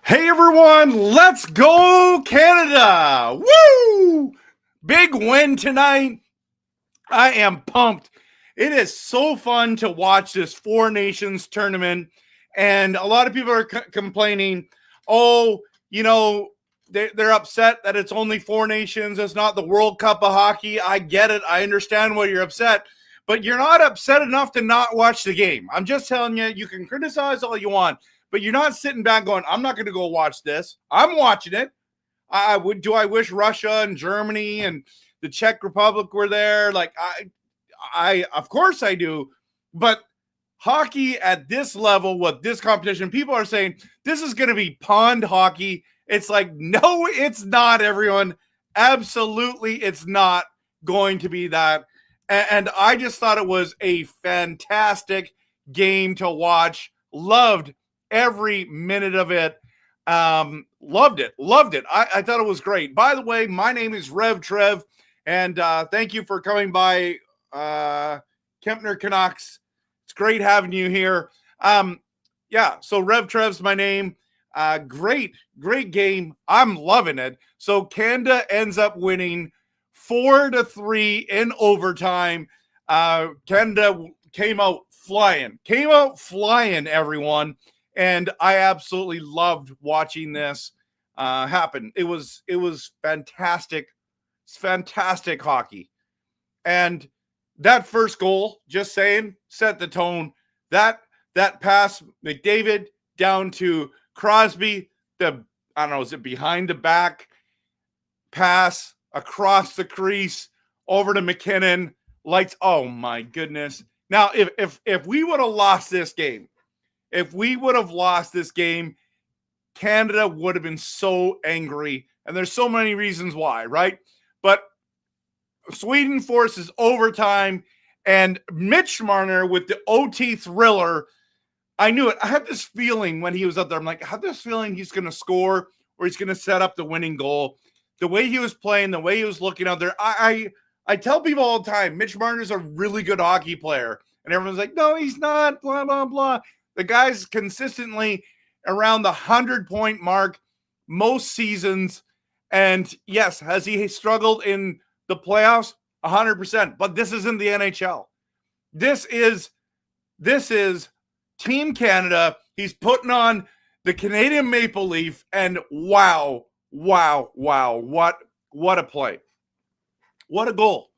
Hey everyone, let's go Canada! Woo! Big win tonight. I am pumped. It is so fun to watch this Four Nations tournament. And a lot of people are complaining, oh, they're upset that it's only Four Nations. It's not the World Cup of hockey. I get it. I understand why you're upset. But you're not upset enough to not watch the game. I'm just telling you, you can criticize all you want. But you're not sitting back going, I'm not going to go watch this. I'm watching it. I wish Russia and Germany and the Czech Republic were there? Like, I of course I do. But hockey at this level with this competition, people are saying this is going to be pond hockey. It's like, no, it's not, everyone. Absolutely, it's not going to be that. And I just thought it was a fantastic game to watch. Loved every minute of it. Loved it. I thought it was great. By the way, my name is RevTrev, and thank you for coming by Kempner Canucks. It's great having you here. So RevTrev's my name. Great game. I'm loving it. So Canada ends up winning 4-3 in overtime. Canada came out flying, everyone. And I absolutely loved watching this happen. It was fantastic. It's fantastic hockey. And that first goal, just saying, set the tone. That pass, McDavid down to Crosby, is it behind the back pass across the crease over to MacKinnon? Lights, oh my goodness. Now, if we would have lost this game, Canada would have been so angry. And there's so many reasons why, right? But Sweden forces overtime, and Mitch Marner with the OT thriller. I knew it. I had this feeling when he was up there. I'm like, I had this feeling he's going to score or he's going to set up the winning goal. The way he was playing, the way he was looking out there. I tell people all the time, Mitch Marner's a really good hockey player. And everyone's like, no, he's not, blah, blah, blah. The guy's consistently around the 100-point mark most seasons. And yes, has he struggled in the playoffs? 100%. But this isn't the NHL. This is Team Canada. He's putting on the Canadian Maple Leaf. And wow. What a play. What a goal.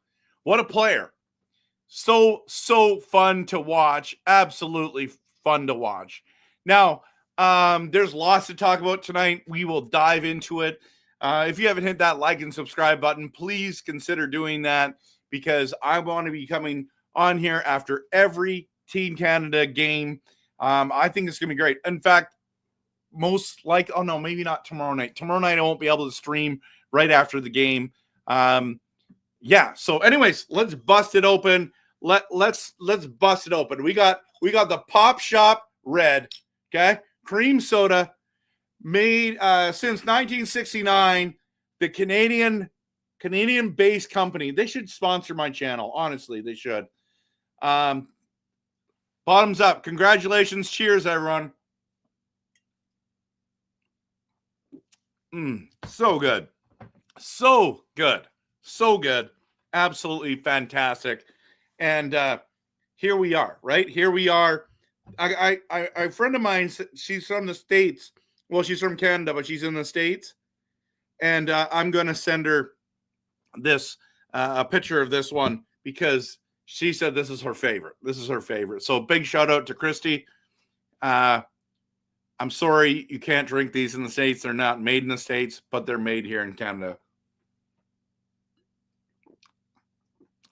What a player. So fun to watch. Absolutely fun to watch. Now, there's lots to talk about tonight. We will dive into it. If you haven't hit that like and subscribe button, please consider doing that, because I want to be coming on here after every Team Canada game. I think it's going to be great. In fact, maybe not tomorrow night. Tomorrow night I won't be able to stream right after the game. So anyways, let's bust it open. Let's bust it open. We got the Pop Shop Red, okay? Cream soda, made since 1969. The Canadian-based company. They should sponsor my channel. Honestly, they should. Bottoms up. Congratulations. Cheers, everyone. So good. So good. Absolutely fantastic. And here we are, right? Here we are. A friend of mine, she's from the States. Well, she's from Canada, but she's in the States. And I'm going to send her this, a picture of this one, because she said this is her favorite. So big shout out to Christy. I'm sorry you can't drink these in the States. They're not made in the States, but they're made here in Canada.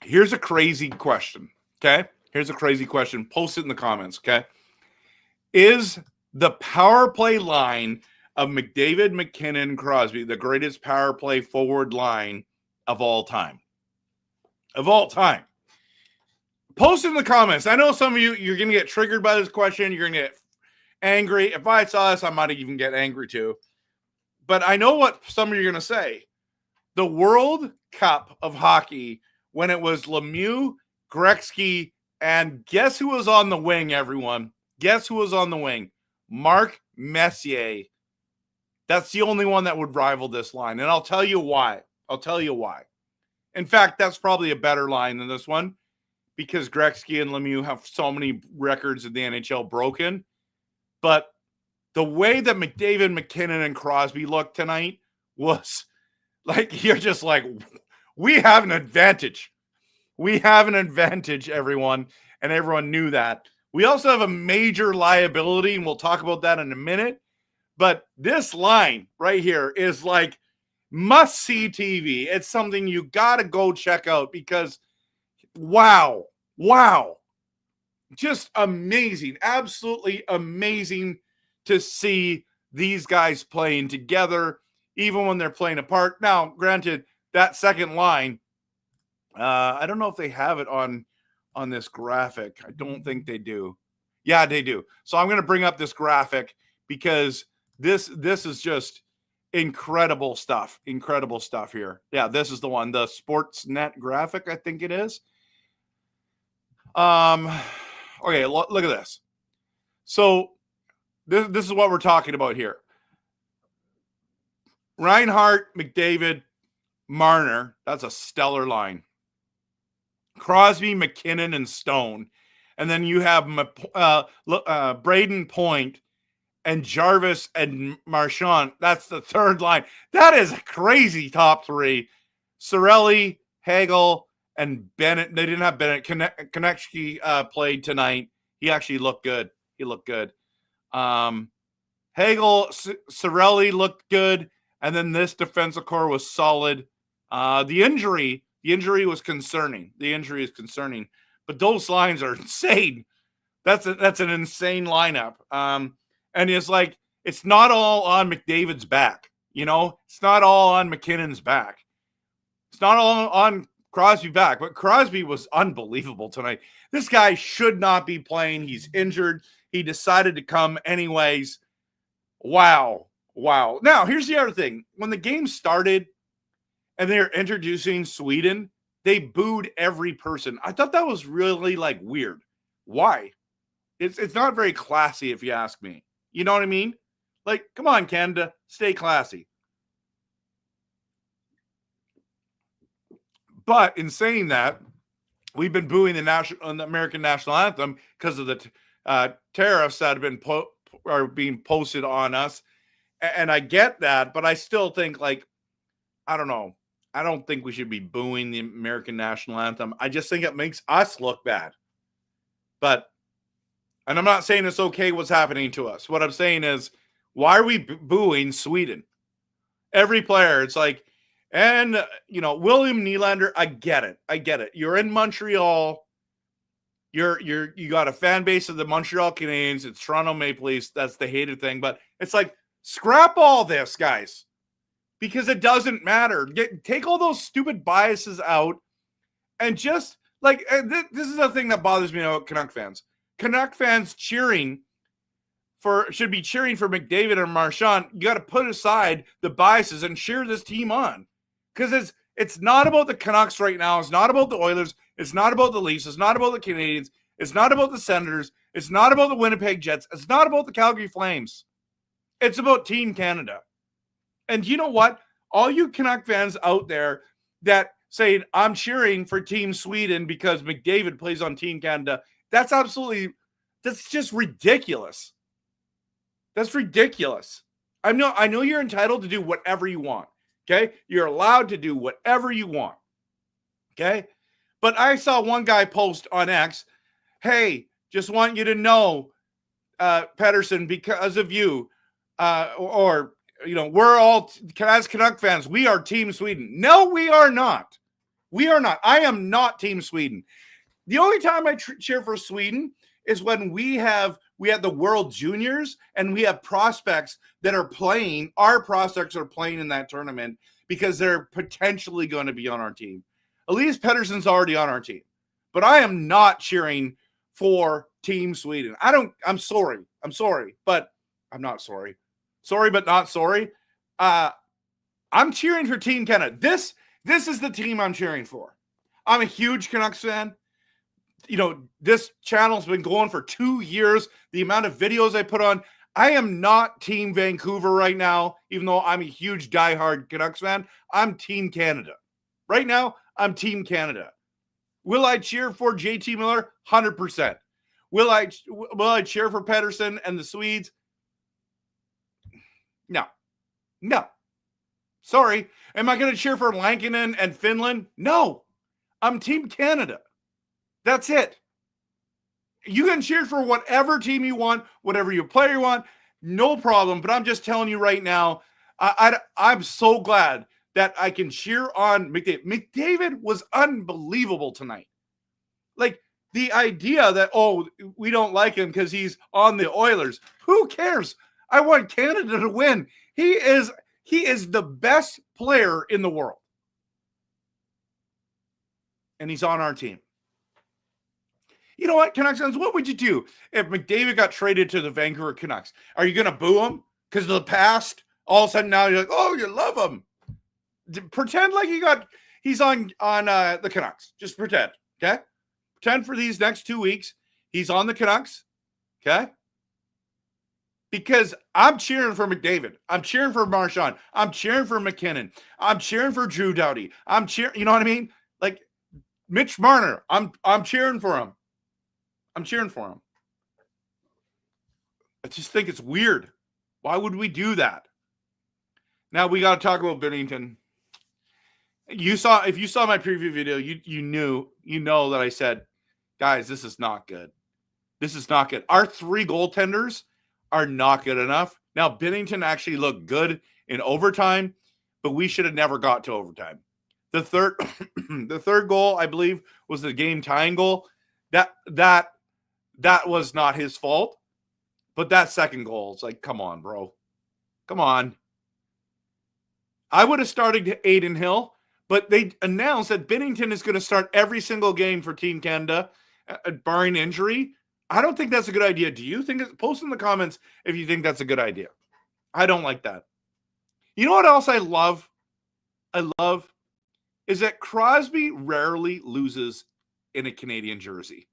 Here's a crazy question, okay? Post it in the comments, okay? Is the power play line of McDavid, MacKinnon, Crosby the greatest power play forward line of all time? Post it in the comments. I know some of you're going to get triggered by this question. You're going to get angry. If I saw this, I might even get angry too. But I know what some of you are going to say. The World Cup of hockey, when it was Lemieux, Gretzky, and guess who was on the wing, everyone? Guess who was on the wing? Mark Messier. That's the only one that would rival this line. And I'll tell you why. In fact, that's probably a better line than this one because Gretzky and Lemieux have so many records in the NHL broken. But the way that McDavid, MacKinnon, and Crosby looked tonight was like, you're just like, we have an advantage. We have an advantage, everyone. And everyone knew that. We also have a major liability, and we'll talk about that in a minute. But this line right here is like must-see TV. It's something you got to go check out because, wow. Just amazing. Absolutely amazing to see these guys playing together, even when they're playing apart. Now, granted, that second line, I don't know if they have it on this graphic. I don't think they do. Yeah, they do. So I'm going to bring up this graphic because this is just incredible stuff. Incredible stuff here. Yeah, this is the one, the Sportsnet graphic, I think it is. Okay, look at this. So this is what we're talking about here. Reinhart, McDavid, Marner. That's a stellar line. Crosby, MacKinnon, and Stone. And then you have Braden Point and Jarvis and Marchand. That's the third line. That is a crazy top three. Cirelli, Hagel, and Bennett. They didn't have Bennett. Konechny played tonight. He actually looked good. Hagel, Cirelli looked good. And then this defensive core was solid. The injury was concerning. But those lines are insane. That's an insane lineup. And it's like, it's not all on McDavid's back. It's not all on McKinnon's back. It's not all on Crosby's back, but Crosby was unbelievable tonight. This guy should not be playing. He's injured. He decided to come anyways. Wow. Now, here's the other thing. When the game started and they're introducing Sweden, they booed every person. I thought that was really weird. Why? It's not very classy, if you ask me. You know what I mean? Come on, Canada, stay classy. But in saying that, we've been booing the American national anthem because of the tariffs that have been are being posted on us, and I get that, but I still think I don't know. I don't think we should be booing the American national anthem. I just think it makes us look bad. And I'm not saying it's okay what's happening to us. What I'm saying is, why are we booing Sweden? Every player, it's William Nylander, I get it. You're in Montreal. You got a fan base of the Montreal Canadiens. It's Toronto Maple Leafs. That's the hated thing. But it's scrap all this, guys. Because it doesn't matter. Take all those stupid biases out and just this is the thing that bothers me about Canuck fans. Canuck fans should be cheering for McDavid or Marchand. You got to put aside the biases and cheer this team on. Because it's not about the Canucks right now. It's not about the Oilers. It's not about the Leafs. It's not about the Canadiens. It's not about the Senators. It's not about the Winnipeg Jets. It's not about the Calgary Flames. It's about Team Canada. And you know what? All you Canuck fans out there that say, I'm cheering for Team Sweden because McDavid plays on Team Canada, that's just ridiculous. That's ridiculous. I know you're entitled to do whatever you want. Okay? You're allowed to do whatever you want. Okay? But I saw one guy post on X, hey, just want you to know, Pedersen, because of you, we're all, as Canuck fans, we are Team Sweden. No, we are not. We are not. I am not Team Sweden. The only time I cheer for Sweden is when we have the World Juniors and we have prospects that are playing. Our prospects are playing in that tournament because they're potentially going to be on our team. Elias Pettersson's already on our team. But I am not cheering for Team Sweden. I'm sorry, but I'm not sorry. Sorry, but not sorry. I'm cheering for Team Canada. This is the team I'm cheering for. I'm a huge Canucks fan. This channel's been going for 2 years. The amount of videos I put on, I am not Team Vancouver right now, even though I'm a huge diehard Canucks fan. I'm Team Canada. Right now, I'm Team Canada. Will I cheer for JT Miller? 100%. Will I cheer for Pedersen and the Swedes? No. Sorry. Am I going to cheer for Lankinen and Finland? No. I'm Team Canada. That's it. You can cheer for whatever team you want, whatever your player you want, no problem. But I'm just telling you right now, I'm so glad that I can cheer on McDavid. McDavid was unbelievable tonight. Like, the idea that, oh, we don't like him because he's on the Oilers. Who cares? I want Canada to win. He is the best player in the world. And he's on our team. You know what, Canucks fans, what would you do if McDavid got traded to the Vancouver Canucks? Are you going to boo him because of the past? All of a sudden now you're like, oh, you love him. Pretend like he's on the Canucks. Just pretend, okay? Pretend for these next 2 weeks he's on the Canucks, okay? Because I'm cheering for McDavid. I'm cheering for Marchand. I'm cheering for MacKinnon. I'm cheering for Drew Doughty. I'm cheering, you know what I mean? Like Mitch Marner, I'm cheering for him. I'm cheering for him. I just think it's weird. Why would we do that? Now we got to talk about Binnington. If you saw my preview video, you know that I said, guys, this is not good. This is not good. Our 3 goaltenders are not good enough. Now, Binnington actually looked good in overtime, but we should have never got to overtime. The third goal, I believe, was the game tying goal. That was not his fault. But that second goal, it's like, come on, bro. Come on. I would have started Aiden Hill, but they announced that Binnington is going to start every single game for Team Canada, barring injury. I don't think that's a good idea. Do you think? Post in the comments if you think that's a good idea. I don't like that. You know what else I love? Is that Crosby rarely loses in a Canadian jersey.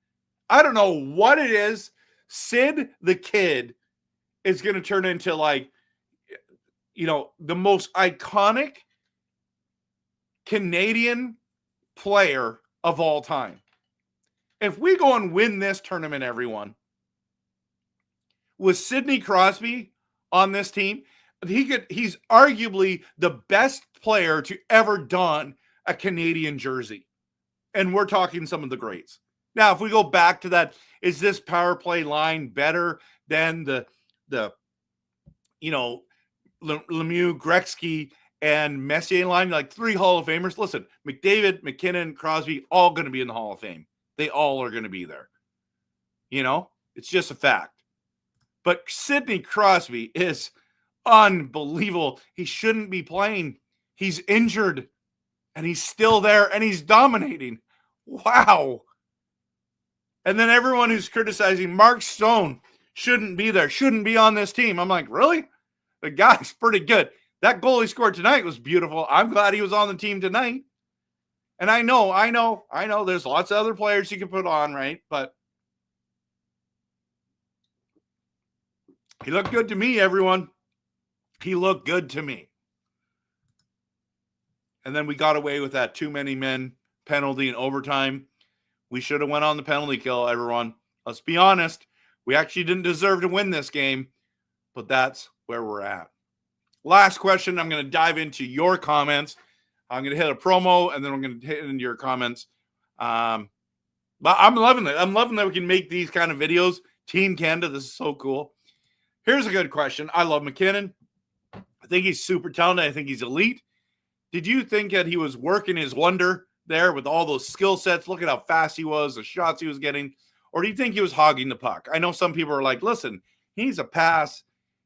I don't know what it is. Sid the Kid is going to turn into, like, the most iconic Canadian player of all time. If we go and win this tournament, everyone, with Sidney Crosby on this team, he's arguably the best player to ever don a Canadian jersey. And we're talking some of the greats. Now, if we go back to that, is this power play line better than the Lemieux, Gretzky, and Messier line? Like 3 Hall of Famers. Listen, McDavid, MacKinnon, Crosby, all going to be in the Hall of Fame. They all are going to be there. It's just a fact. But Sidney Crosby is unbelievable. He shouldn't be playing. He's injured, and he's still there, and he's dominating. Wow. And then everyone who's criticizing Mark Stone shouldn't be there, shouldn't be on this team. I'm like, really? The guy's pretty good. That goal he scored tonight was beautiful. I'm glad he was on the team tonight. And I know there's lots of other players you can put on, right? But he looked good to me, everyone. He looked good to me. And then we got away with that too many men penalty in overtime. We should have went on the penalty kill, everyone. Let's be honest. We actually didn't deserve to win this game, but that's where we're at. Last question. I'm going to dive into your comments. I'm going to hit a promo, and then I'm going to hit into your comments. But I'm loving it. I'm loving that we can make these kind of videos. Team Canada, this is so cool. Here's a good question. I love MacKinnon. I think he's super talented. I think he's elite. Did you think that he was working his wonder there with all those skill sets? Look at how fast he was, the shots he was getting. Or do you think he was hogging the puck? I know some people are like, listen, he needs a pass.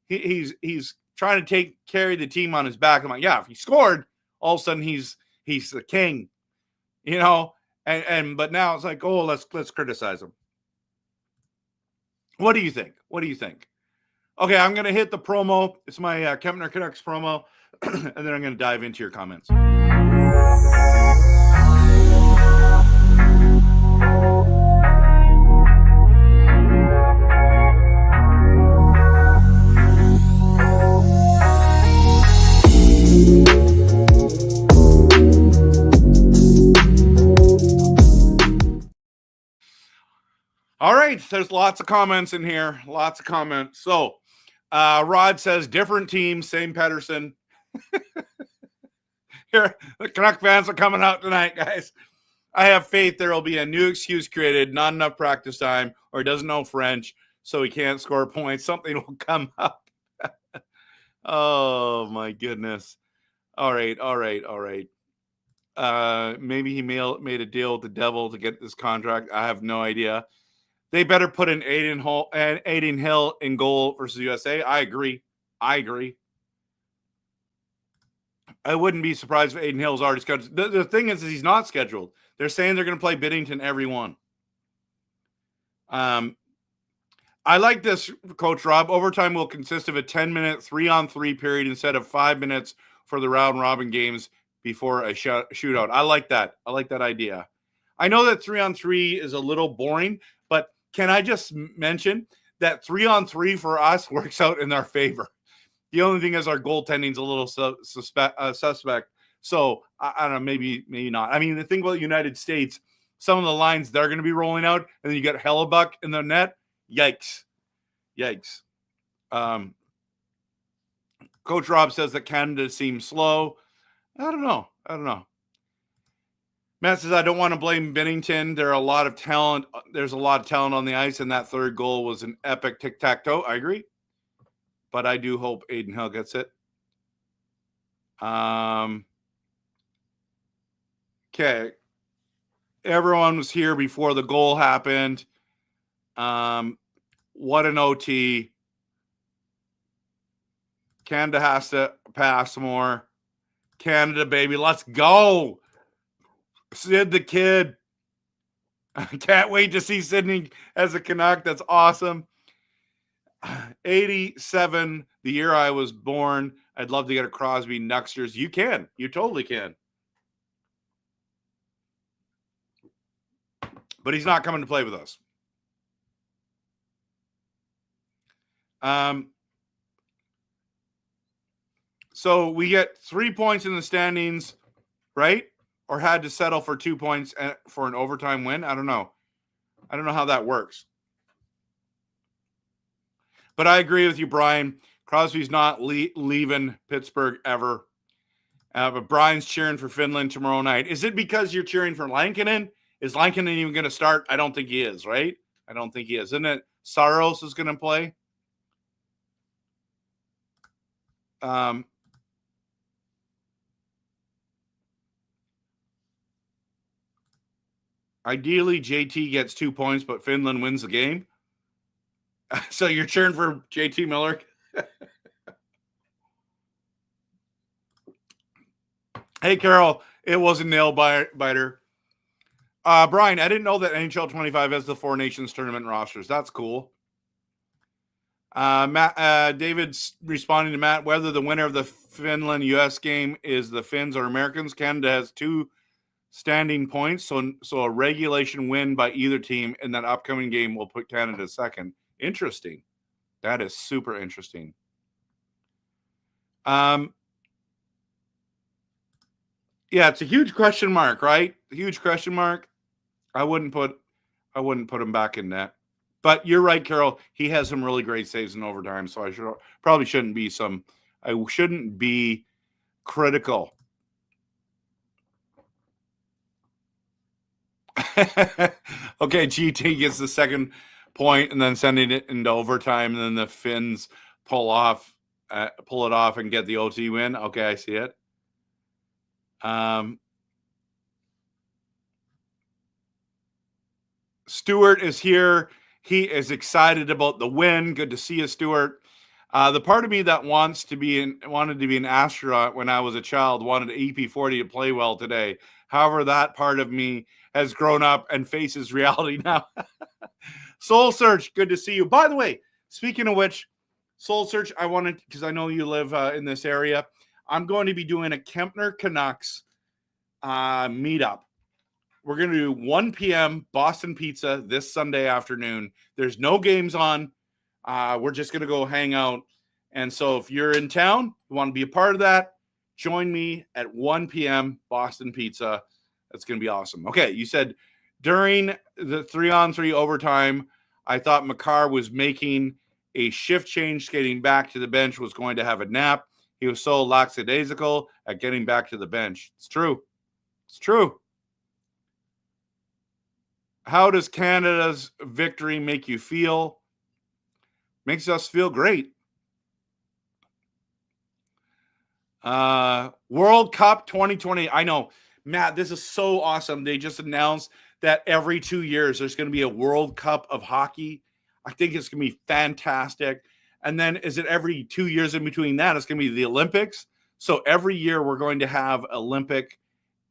He's trying to carry the team on his back. I'm like, yeah, if he scored, all of a sudden he's the king, but now it's like, oh, let's criticize him. What do you think? Okay, I'm going to hit the promo. It's my Kempner Canucks promo, and then I'm going to dive into your comments. right. There's lots of comments in here. Lots of comments. So, Rod says different teams, same Pedersen. Here, the Canuck fans are coming out tonight, guys. I have faith there will be a new excuse created, not enough practice time, or he doesn't know French, so he can't score points. Something will come up. Oh, my goodness. All right. Maybe he made a deal with the devil to get this contract. I have no idea. They better put in Aiden Hill in goal versus USA. I agree. I wouldn't be surprised if Aiden Hill's already scheduled. The thing is he's not scheduled. They're saying they're going to play Binnington every one. I like this, Coach Rob. Overtime will consist of a 10-minute 3-on-3 period instead of 5 minutes for the round-robin games before a shootout. I like that. I like that idea. I know that 3-on-3 is a little boring, but can I just mention that 3-on-3 for us works out in our favor? The only thing is our goaltending is a little suspect. So I don't know, maybe not. I mean, the thing about the United States, some of the lines they're going to be rolling out, and then you get Hellebuck in the net. Yikes. Coach Rob says that Canada seems slow. I don't know. Matt says, I don't want to blame Binnington. There's a lot of talent on the ice, and that third goal was an epic tic-tac-toe. I agree. But I do hope Aiden Hill gets it. Okay. Everyone was here before the goal happened. What an OT. Canada has to pass more. Canada, baby. Let's go. Sid the kid. I can't wait to see Sidney as a Canuck. That's awesome. 87, the year I was born. I'd love to get a Crosby Nuxters. You can. You totally can. But he's not coming to play with us. So we get 3 points in the standings, right? Or had to settle for 2 points for an overtime win. I don't know how that works. But I agree with you, Brian. Crosby's not leaving Pittsburgh ever. But Brian's cheering for Finland tomorrow night. Is it because you're cheering for Lankinen? Is Lankinen even going to start? I don't think he is, right? I don't think he is. Isn't it Saros is going to play? Ideally, JT gets 2 points, but Finland wins the game. So you're cheering for JT Miller? Hey, Carol, it was a nail biter. Brian, I didn't know that NHL 25 has the Four Nations tournament rosters. That's cool. David's responding to Matt, whether the winner of the Finland US game is the Finns or Americans. Canada has 2 standing points, so a regulation win by either team in that upcoming game will put Canada second. Interesting. That is super interesting. Yeah, it's a huge question mark, right? A huge question mark. I wouldn't put him back in net. But you're right, Carol. He has some really great saves in overtime, so I shouldn't be critical. Okay, GT gets the second point and then sending it into overtime, and then the Finns pull it off and get the OT win. Okay, I see it. Stuart is here. He is excited about the win. Good to see you, Stuart. The part of me that wanted to be an astronaut when I was a child wanted EP40 to play well today. However, that part of me has grown up and faces reality now. Soul Search, good to see you. By the way, speaking of which, Soul Search, I wanted, because I know you live in this area, I'm going to be doing a Kempner Canucks meetup. We're going to do 1 p.m. Boston Pizza this Sunday afternoon. There's no games on. We're just going to go hang out. And so if you're in town, you want to be a part of that, join me at 1 p.m. Boston Pizza. That's going to be awesome. Okay, you said during the 3-on-3 overtime, I thought Makar was making a shift change, skating back to the bench, was going to have a nap. He was so lackadaisical at getting back to the bench. It's true. It's true. How does Canada's victory make you feel? Makes us feel great. World Cup 2020. I know, Matt, this is so awesome. They just announced that every 2 years there's going to be a World Cup of hockey. I think it's going to be fantastic. And then is it every 2 years in between that? It's going to be the Olympics. So every year we're going to have Olympic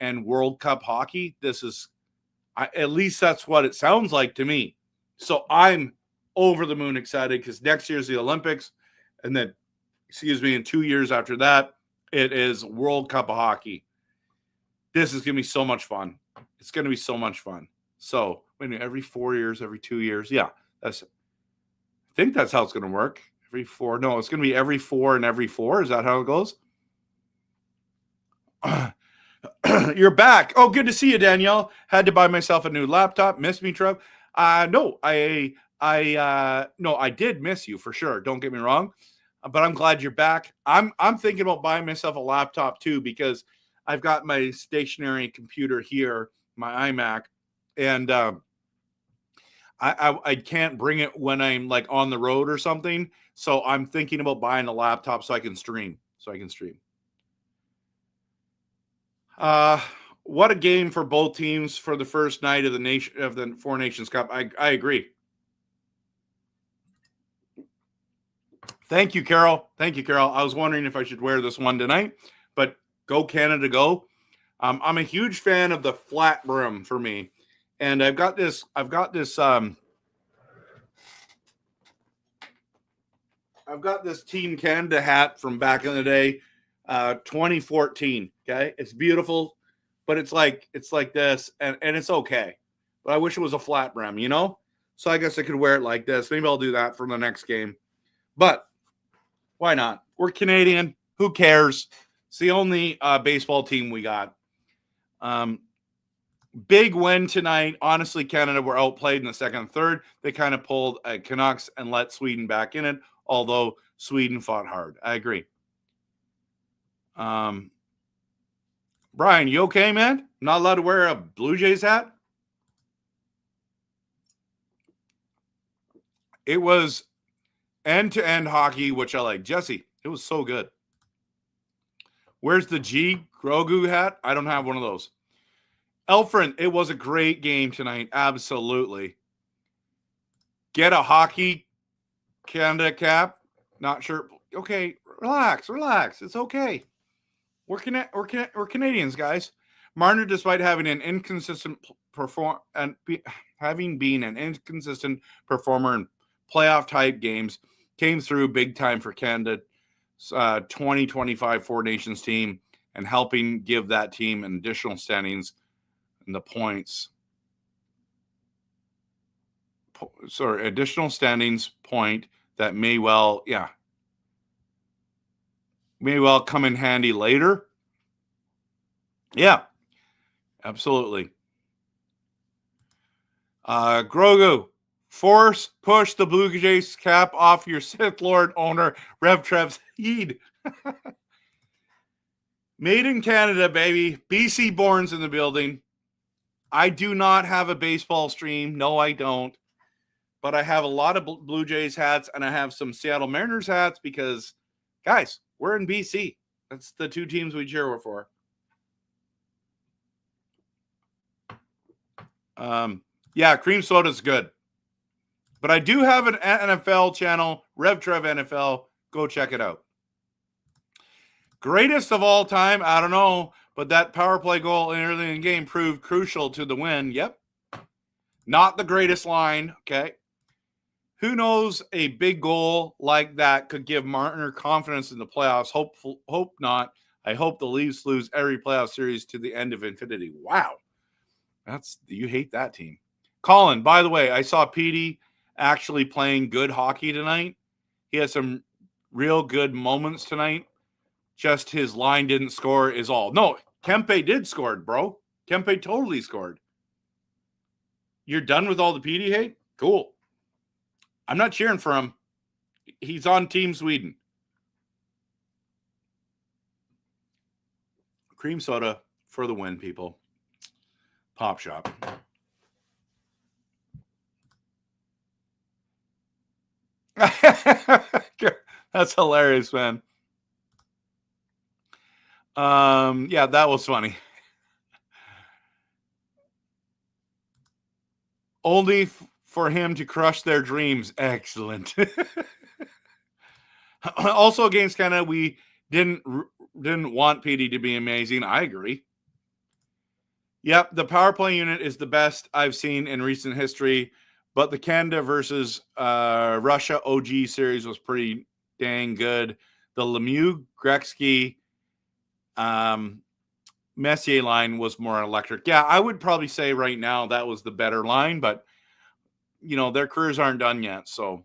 and World Cup hockey. This is, at least that's what it sounds like to me. So I'm over the moon excited because next year's the Olympics. And then, in 2 years after that, it is World Cup of hockey. This is going to be so much fun. It's going to be so much fun. So every 4 years, every 2 years. Yeah, I think that's how it's going to work. Every 4. No, it's going to be every 4 and every 4. Is that how it goes? You're back. Oh, good to see you, Danielle. Had to buy myself a new laptop. Miss me, Trev? No, I did miss you for sure. Don't get me wrong. But I'm glad you're back. I'm thinking about buying myself a laptop too, because I've got my stationary computer here, my iMac, and I can't bring it when I'm like on the road or something. So I'm thinking about buying a laptop so I can stream. What a game for both teams for the first night of the Four Nations Cup. I agree. Thank you, Carol. I was wondering if I should wear this one tonight, but go Canada, go. I'm a huge fan of the flat brim for me. And I've got this Team Canada hat from back in the day, 2014. Okay. It's beautiful, but it's like this and it's okay. But I wish it was a flat brim, So I guess I could wear it like this. Maybe I'll do that for the next game. But why not? We're Canadian. Who cares? It's the only baseball team we got. Big win tonight. Honestly, Canada were outplayed in the second and third. They kind of pulled Canucks and let Sweden back in it, although Sweden fought hard. I agree. Brian, you okay, man? Not allowed to wear a Blue Jays hat? It was end-to-end hockey, which I like. Jesse, it was so good. Where's the G Grogu hat? I don't have one of those. Elfrin, it was a great game tonight. Absolutely. Get a hockey Canada cap. Not sure. Okay, relax. It's okay. We're Canadians, guys. Marner, despite having an inconsistent having been an inconsistent performer in playoff type games, came through big time for Canada 2025 Four Nations team and helping give that team an additional standings in the points. Additional standings point that may well come in handy later. Yeah, absolutely. Grogu, push the Blue Jays cap off your Sith Lord owner, RevTrev Member. Made in Canada, baby. BC Born's in the building. I do not have a baseball stream. No, I don't. But I have a lot of Blue Jays hats, and I have some Seattle Mariners hats because, guys, we're in BC. That's the two teams we cheer for. Cream soda's good. But I do have an NFL channel, RevTrev NFL. Go check it out. Greatest of all time, I don't know, but that power play goal early in the game proved crucial to the win. Yep. Not the greatest line, okay? Who knows, a big goal like that could give Marner confidence in the playoffs. Hope not. I hope the Leafs lose every playoff series to the end of infinity. Wow. You hate that team. Colin, by the way, I saw Petey actually playing good hockey tonight. He had some real good moments tonight. Just his line didn't score is all. No, Kempe did score, bro. Kempe totally scored. You're done with all the Petey hate? Cool. I'm not cheering for him. He's on Team Sweden. Cream soda for the win, people. Pop shop. That's hilarious, man. Yeah, that was funny. Only for him to crush their dreams. Excellent. Also against Canada, we didn't want PD to be amazing. I agree. Yep, the power play unit is the best I've seen in recent history, but the Canada versus Russia OG series was pretty dang good. The Lemieux, Gretzky, Messier line was more electric. Yeah, I would probably say right now that was the better line, but you know, their careers aren't done yet, so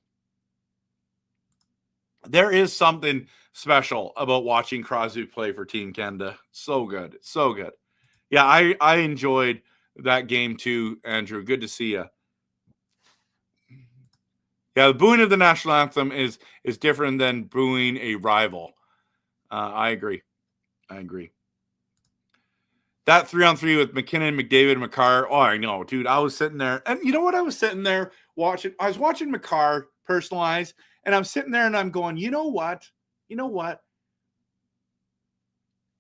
there is something special about watching Crosby play for Team Canada. So good. So good. Yeah, I enjoyed that game too, Andrew. Good to see you. Yeah, the booing of the national anthem is different than booing a rival. I agree. I agree. That 3-on-3 with MacKinnon, McDavid, Makar. Oh, I know, dude. I was sitting there, and you know what? I was sitting there watching. I was watching Makar personalize, and I'm sitting there and I'm going, you know what? You know what?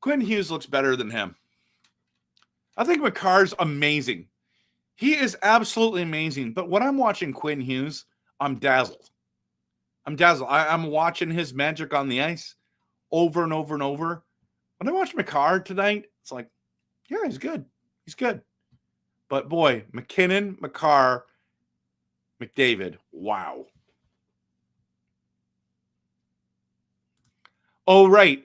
Quinn Hughes looks better than him. I think Makar's amazing. He is absolutely amazing. But when I'm watching Quinn Hughes, I'm dazzled. I'm dazzled. I'm watching his magic on the ice over and over and over. When I watch Makar tonight, it's like, yeah, he's good. He's good. But boy, MacKinnon, Makar, McDavid, wow. Oh, right.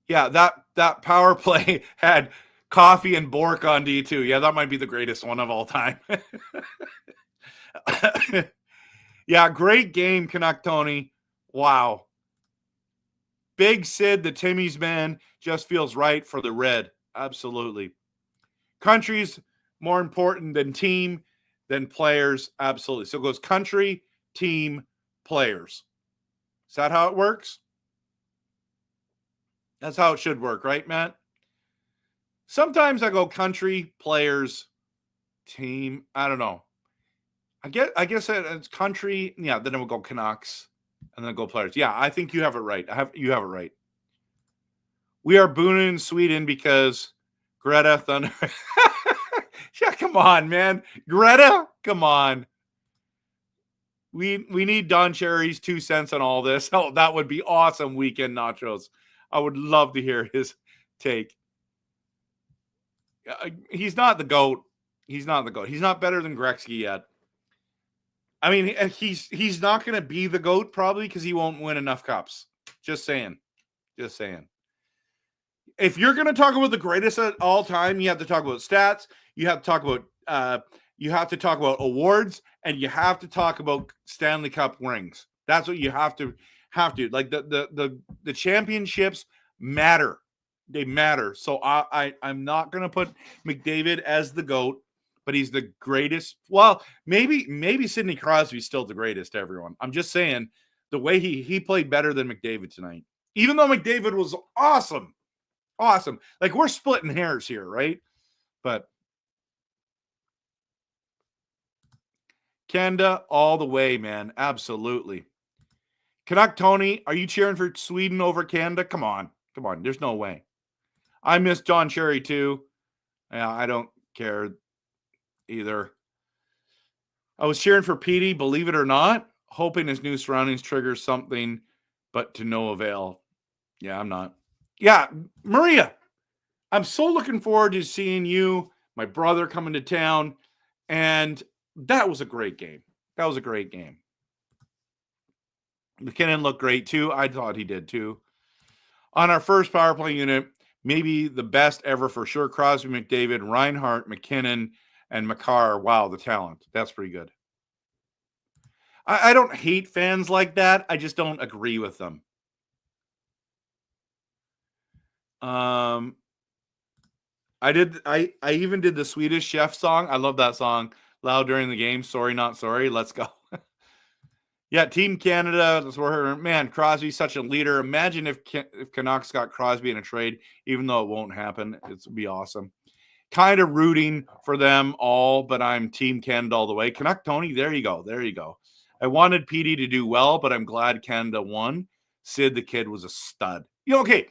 Yeah, that power play had Coffee and Bork on D2. Yeah, that might be the greatest one of all time. Yeah, great game, Canuck Tony. Wow. Big Sid, the Timmy's man, just feels right for the red. Absolutely. Country's more important than team, than players. Absolutely. So it goes country, team, players. Is that how it works? That's how it should work, right, Matt? Sometimes I go country, players, team. I don't know. I guess it's country. Yeah, then it will go Canucks, and then go players. Yeah, I think you have it right. You have it right. We are booing Sweden because Greta Thunder. Yeah, come on, man. Greta, come on. We need Don Cherry's 2 cents on all this. Oh, that would be awesome. Weekend nachos. I would love to hear his take. He's not the GOAT. He's not the GOAT. He's not better than Gretzky yet. I mean, he's not going to be the GOAT probably because he won't win enough cups. Just saying. Just saying. If you're going to talk about the greatest at all time, you have to talk about stats. You have to talk about awards, and you have to talk about Stanley Cup rings. That's what you have to. Like the championships matter. They matter. So I'm not going to put McDavid as the GOAT, but he's the greatest. Well, maybe Sidney Crosby's still the greatest to everyone. I'm just saying the way he played better than McDavid tonight. Even though McDavid was awesome. Awesome. Like, we're splitting hairs here, right? But Canada all the way, man. Absolutely. Canuck Tony, are you cheering for Sweden over Canada? Come on. Come on. There's no way. I miss John Cherry too. Yeah, I don't care either. I was cheering for Petey, believe it or not, hoping his new surroundings triggers something, but to no avail. Yeah, I'm not. Yeah, Maria, I'm so looking forward to seeing you, my brother coming to town, and that was a great game. That was a great game. MacKinnon looked great too. I thought he did too. On our first power play unit, maybe the best ever for sure. Crosby, McDavid, Reinhart, MacKinnon, and Makar. Wow, the talent. That's pretty good. I don't hate fans like that. I just don't agree with them. I even did the Swedish Chef song. I love that song. Loud during the game. Sorry, not sorry. Let's go. Yeah, Team Canada. That's where, man, Crosby's such a leader. Imagine if Canucks got Crosby in a trade, even though it won't happen. It would be awesome. Kind of rooting for them all, but I'm Team Canada all the way. Canuck Tony, there you go. There you go. I wanted PD to do well, but I'm glad Canada won. Sid the Kid was a stud. Okay.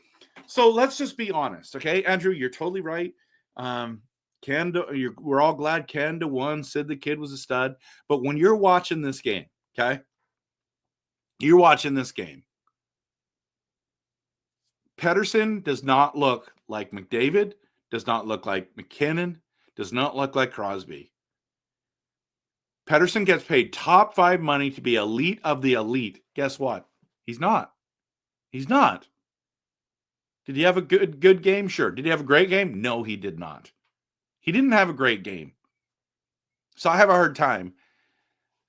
So let's just be honest, okay? Andrew, you're totally right. Canada, we're all glad Canada won. Sid the Kid was a stud. But when you're watching this game, okay? You're watching this game. Pettersson does not look like McDavid, does not look like MacKinnon, does not look like Crosby. Pettersson gets paid top 5 money to be elite of the elite. Guess what? He's not. He's not. Did he have a good game? Sure. Did he have a great game? No, he did not. He didn't have a great game. So I have a hard time.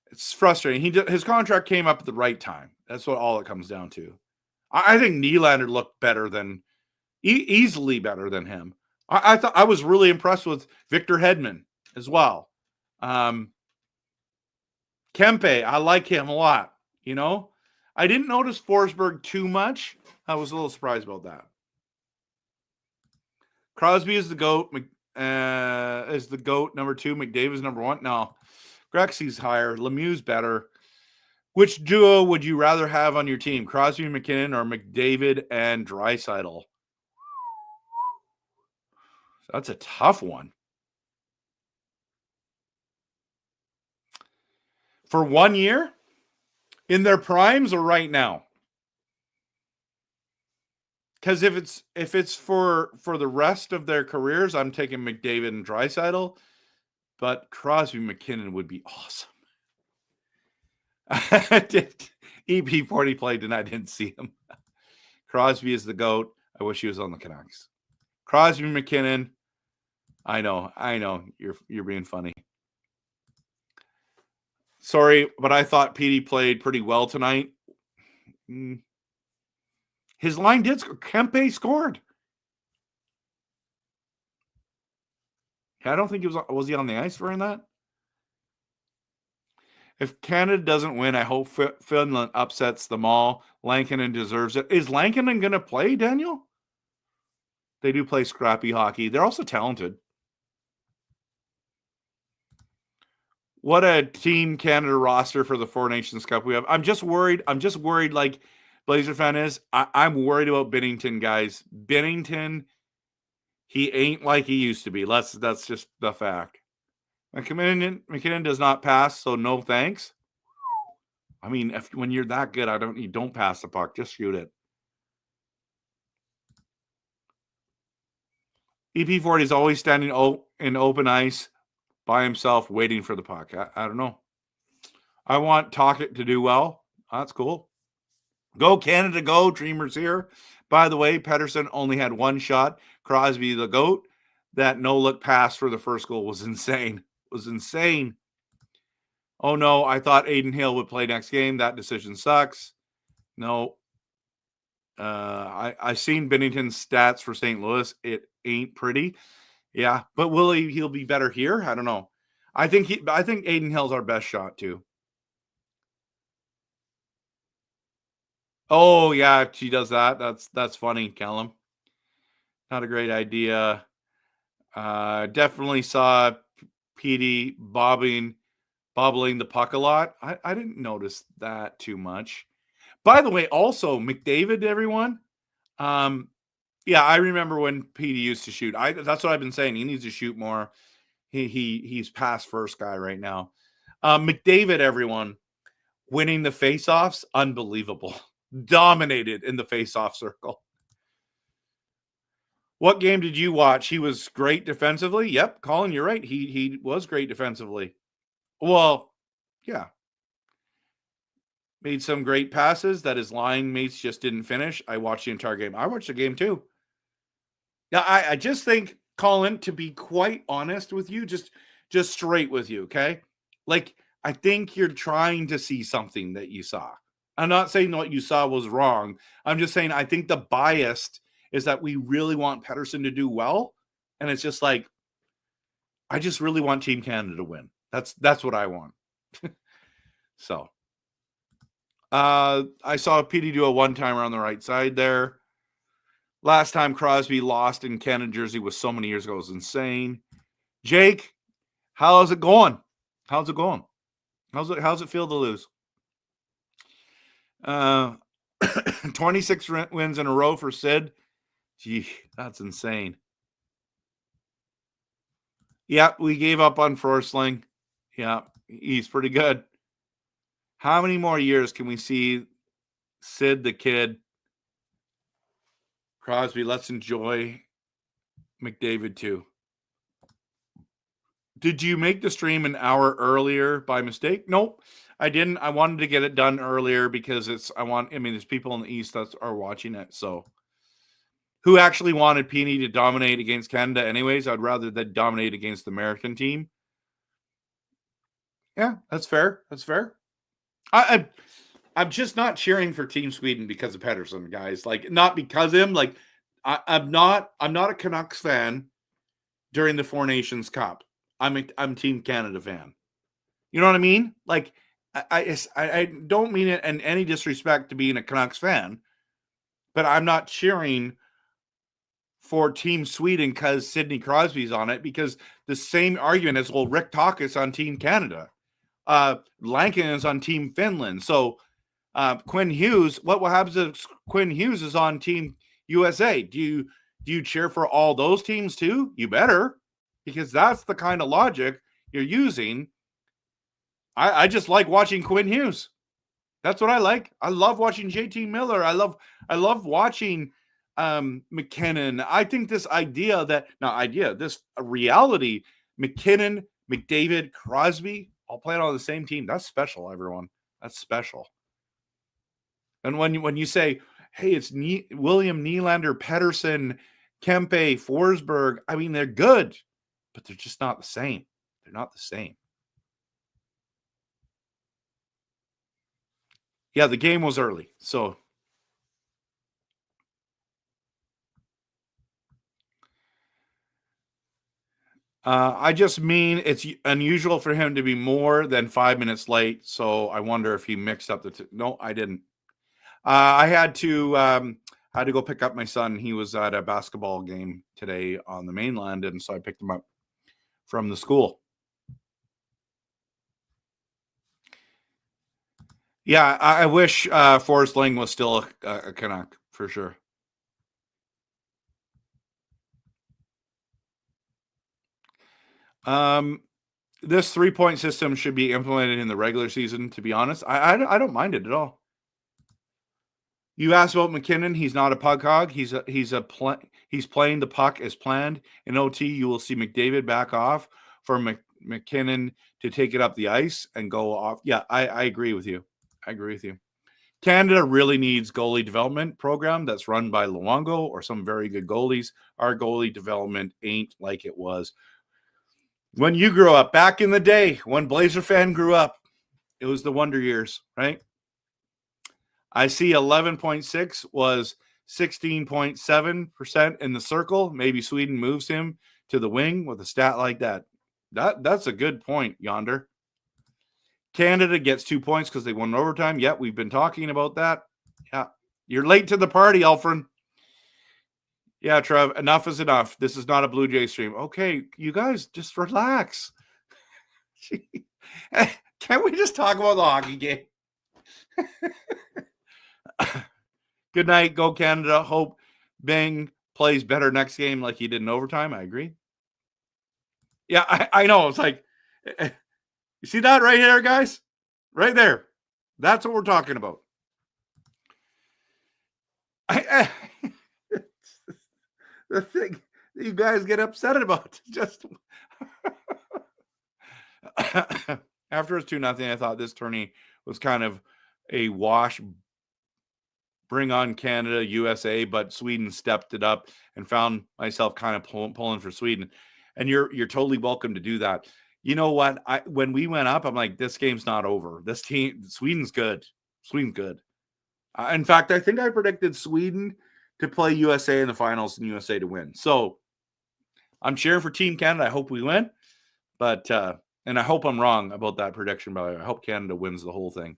It's frustrating. His contract came up at the right time. That's what all it comes down to. I think Nylander looked better than, easily better than him. I thought I was really impressed with Victor Hedman as well. Kempe, I like him a lot. I didn't notice Forsberg too much. I was a little surprised about that. Crosby is the GOAT. Is the GOAT number 2. McDavid is number 1. No, Grexy's higher. Lemieux's better. Which duo would you rather have on your team? Crosby and McKinnon or McDavid and Draisaitl? That's a tough one. For 1 year? In their primes or right now? Because if it's for the rest of their careers, I'm taking McDavid and Draisaitl. But Crosby McKinnon would be awesome. EP40 played and I didn't see him. Crosby is the GOAT. I wish he was on the Canucks. Crosby McKinnon. I know. You're being funny. Sorry, but I thought PD played pretty well tonight. His line did score. Kempe scored. I don't think he was he on the ice for that? If Canada doesn't win, I hope Finland upsets them all. Lankinen deserves it. Is Lankinen going to play, Daniel? They do play scrappy hockey. They're also talented. What a Team Canada roster for the Four Nations Cup we have. I'm just worried like Blazer fan is. I'm worried about Binnington, guys. Binnington, he ain't like he used to be. That's just the fact. McKinnon does not pass, so no thanks. I mean, when you're that good, you don't pass the puck. Just shoot it. EP40 is always standing in open ice by himself, waiting for the puck. I don't know. I want Tocchet to do well. That's cool. Go Canada, go. Dreamers here. By the way, Pettersson only had 1 shot. Crosby, the GOAT. That no-look pass for the first goal was insane. Oh, no, I thought Aiden Hill would play next game. That decision sucks. No. I seen Binnington's stats for St. Louis. It ain't pretty. Yeah, but he'll be better here? I don't know. I think Aiden Hill's our best shot too. Oh, yeah, she does that. That's funny, Callum. Not a great idea. Definitely saw PD bobbling the puck a lot. I didn't notice that too much. By the way, also McDavid, everyone. Yeah, I remember when PD used to shoot. That's what I've been saying. He needs to shoot more. He's past first guy right now. McDavid, everyone, winning the faceoffs, unbelievable. Dominated in the faceoff circle. What game did you watch? He was great defensively. Yep, Colin, you're right. He was great defensively. Well, yeah. Made some great passes that his line mates just didn't finish. I watched the entire game. I watched the game too. Yeah, I just think, Colin, to be quite honest with you, just straight with you, okay? Like, I think you're trying to see something that you saw. I'm not saying what you saw was wrong. I'm just saying I think the bias is that we really want Pettersson to do well. And it's just like, I just really want Team Canada to win. That's what I want. So, I saw PD do a one-timer on the right side there. Last time Crosby lost in Canada jersey was so many years ago. It was insane. Jake, how's it going? How's it going? How's it feel to lose? 26 wins in a row for Sid. Gee, that's insane. Yeah, we gave up on Forsling. Yeah, he's pretty good. How many more years can we see Sid the Kid, Crosby? Let's enjoy McDavid too. Did you make the stream an hour earlier by mistake? Nope, I didn't. I wanted to get it done earlier because there's people in the East that are watching it. So who actually wanted Peony to dominate against Canada anyways? I'd rather that dominate against the American team. Yeah, that's fair. That's fair. I'm just not cheering for Team Sweden because of Pettersson, guys. Like, not because of him. Like, I'm not a Canucks fan during the Four Nations Cup. I'm Team Canada fan. You know what I mean? Like, I don't mean it in any disrespect to being a Canucks fan, but I'm not cheering for Team Sweden because Sidney Crosby's on it, because the same argument as, well, Rick Talkis on Team Canada. Lankin is on Team Finland. So Quinn Hughes, what happens if Quinn Hughes is on Team USA? Do you cheer for all those teams too? You better, because that's the kind of logic you're using. I just like watching Quinn Hughes. That's what I like. I love watching JT Miller. I love watching MacKinnon. I think this reality, MacKinnon, McDavid, Crosby, all playing on the same team. That's special, everyone. That's special. And when you say, hey, it's William Nylander, Pettersson, Kempe, Forsberg, I mean, they're good, but they're just not the same. They're not the same. Yeah, the game was early, so I just mean it's unusual for him to be more than 5 minutes late. So I wonder if he mixed up the two. No, I didn't. I had to go pick up my son. He was at a basketball game today on the mainland, and so I picked him up from the school. Yeah, I wish Forsling was still a Canuck for sure. This 3-point system should be implemented in the regular season. To be honest, I don't mind it at all. You asked about MacKinnon. He's not a puck hog. He's playing the puck as planned. In OT, you will see McDavid back off for MacKinnon to take it up the ice and go off. Yeah, I agree with you. I agree with you. Canada really needs goalie development program that's run by Luongo or some very good goalies. Our goalie development ain't like it was when you grew up back in the day. When Blazer fan grew up, it was the wonder years, right? I see 11.6 was 16.7% in the circle. Maybe Sweden moves him to the wing with a stat like that. That's a good point, Yonder. Canada gets 2 points because they won overtime. Yeah, we've been talking about that. Yeah, you're late to the party, Alfred. Yeah, Trev, enough is enough. This is not a Blue Jay stream. Okay, you guys, just relax. Can't we just talk about the hockey game? Good night. Go Canada. Hope Bing plays better next game like he did in overtime. I agree. Yeah, I know. It's like, you see that right here, guys? Right there. That's what we're talking about. The thing you guys get upset about. Just after it's 2-0, I thought this tourney was kind of a wash. Bring on Canada, USA, but Sweden stepped it up and found myself kind of pulling for Sweden. And you're totally welcome to do that. You know what? When we went up, I'm like, this game's not over. This team, Sweden's good. Sweden's good. In fact, I think I predicted Sweden to play USA in the finals and USA to win. So I'm cheering for Team Canada. I hope we win. But and I hope I'm wrong about that prediction, by the way. I hope Canada wins the whole thing.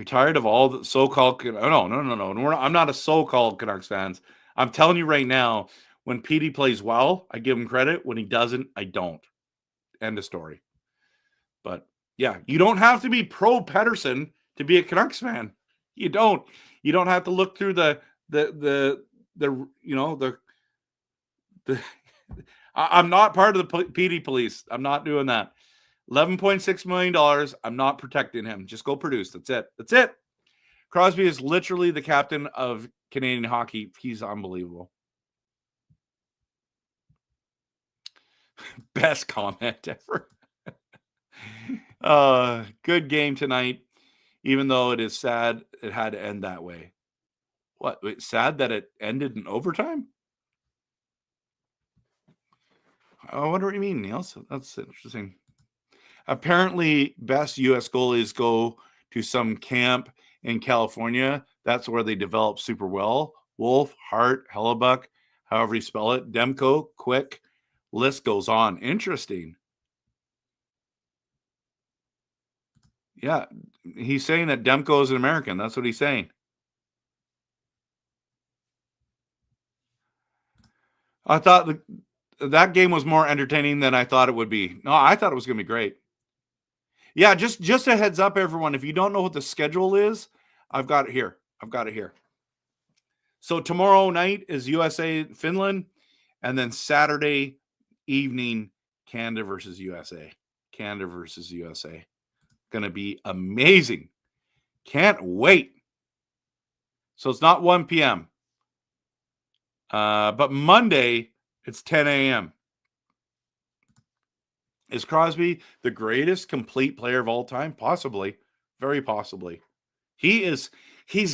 You're tired of all the so-called. No. I'm not a so-called Canucks fans. I'm telling you right now, when Petey plays well, I give him credit. When he doesn't, I don't. End of story. But yeah, you don't have to be pro Pettersson to be a Canucks fan. You don't. You don't have to look through the I'm not part of the PD police. I'm not doing that. $11.6 million. I'm not protecting him. Just go produce. That's it. That's it. Crosby is literally the captain of Canadian hockey. He's unbelievable. Best comment ever. Good game tonight, even though it is sad it had to end that way. What? Wait, sad that it ended in overtime? I wonder what you mean, Neil. So that's interesting. Apparently, best U.S. goalies go to some camp in California. That's where they develop super well. Wolf, Hart, Hellebuck, however you spell it, Demko, Quick, list goes on. Interesting. Yeah, he's saying that Demko is an American. That's what he's saying. I thought that game was more entertaining than I thought it would be. No, I thought it was going to be great. Yeah, just a heads up, everyone. If you don't know what the schedule is, I've got it here. So tomorrow night is USA Finland, and then Saturday evening, Canada versus USA. Going to be amazing. Can't wait. So it's not 1 p.m. But Monday, it's 10 a.m. Is Crosby the greatest complete player of all time? Possibly. Very possibly. He's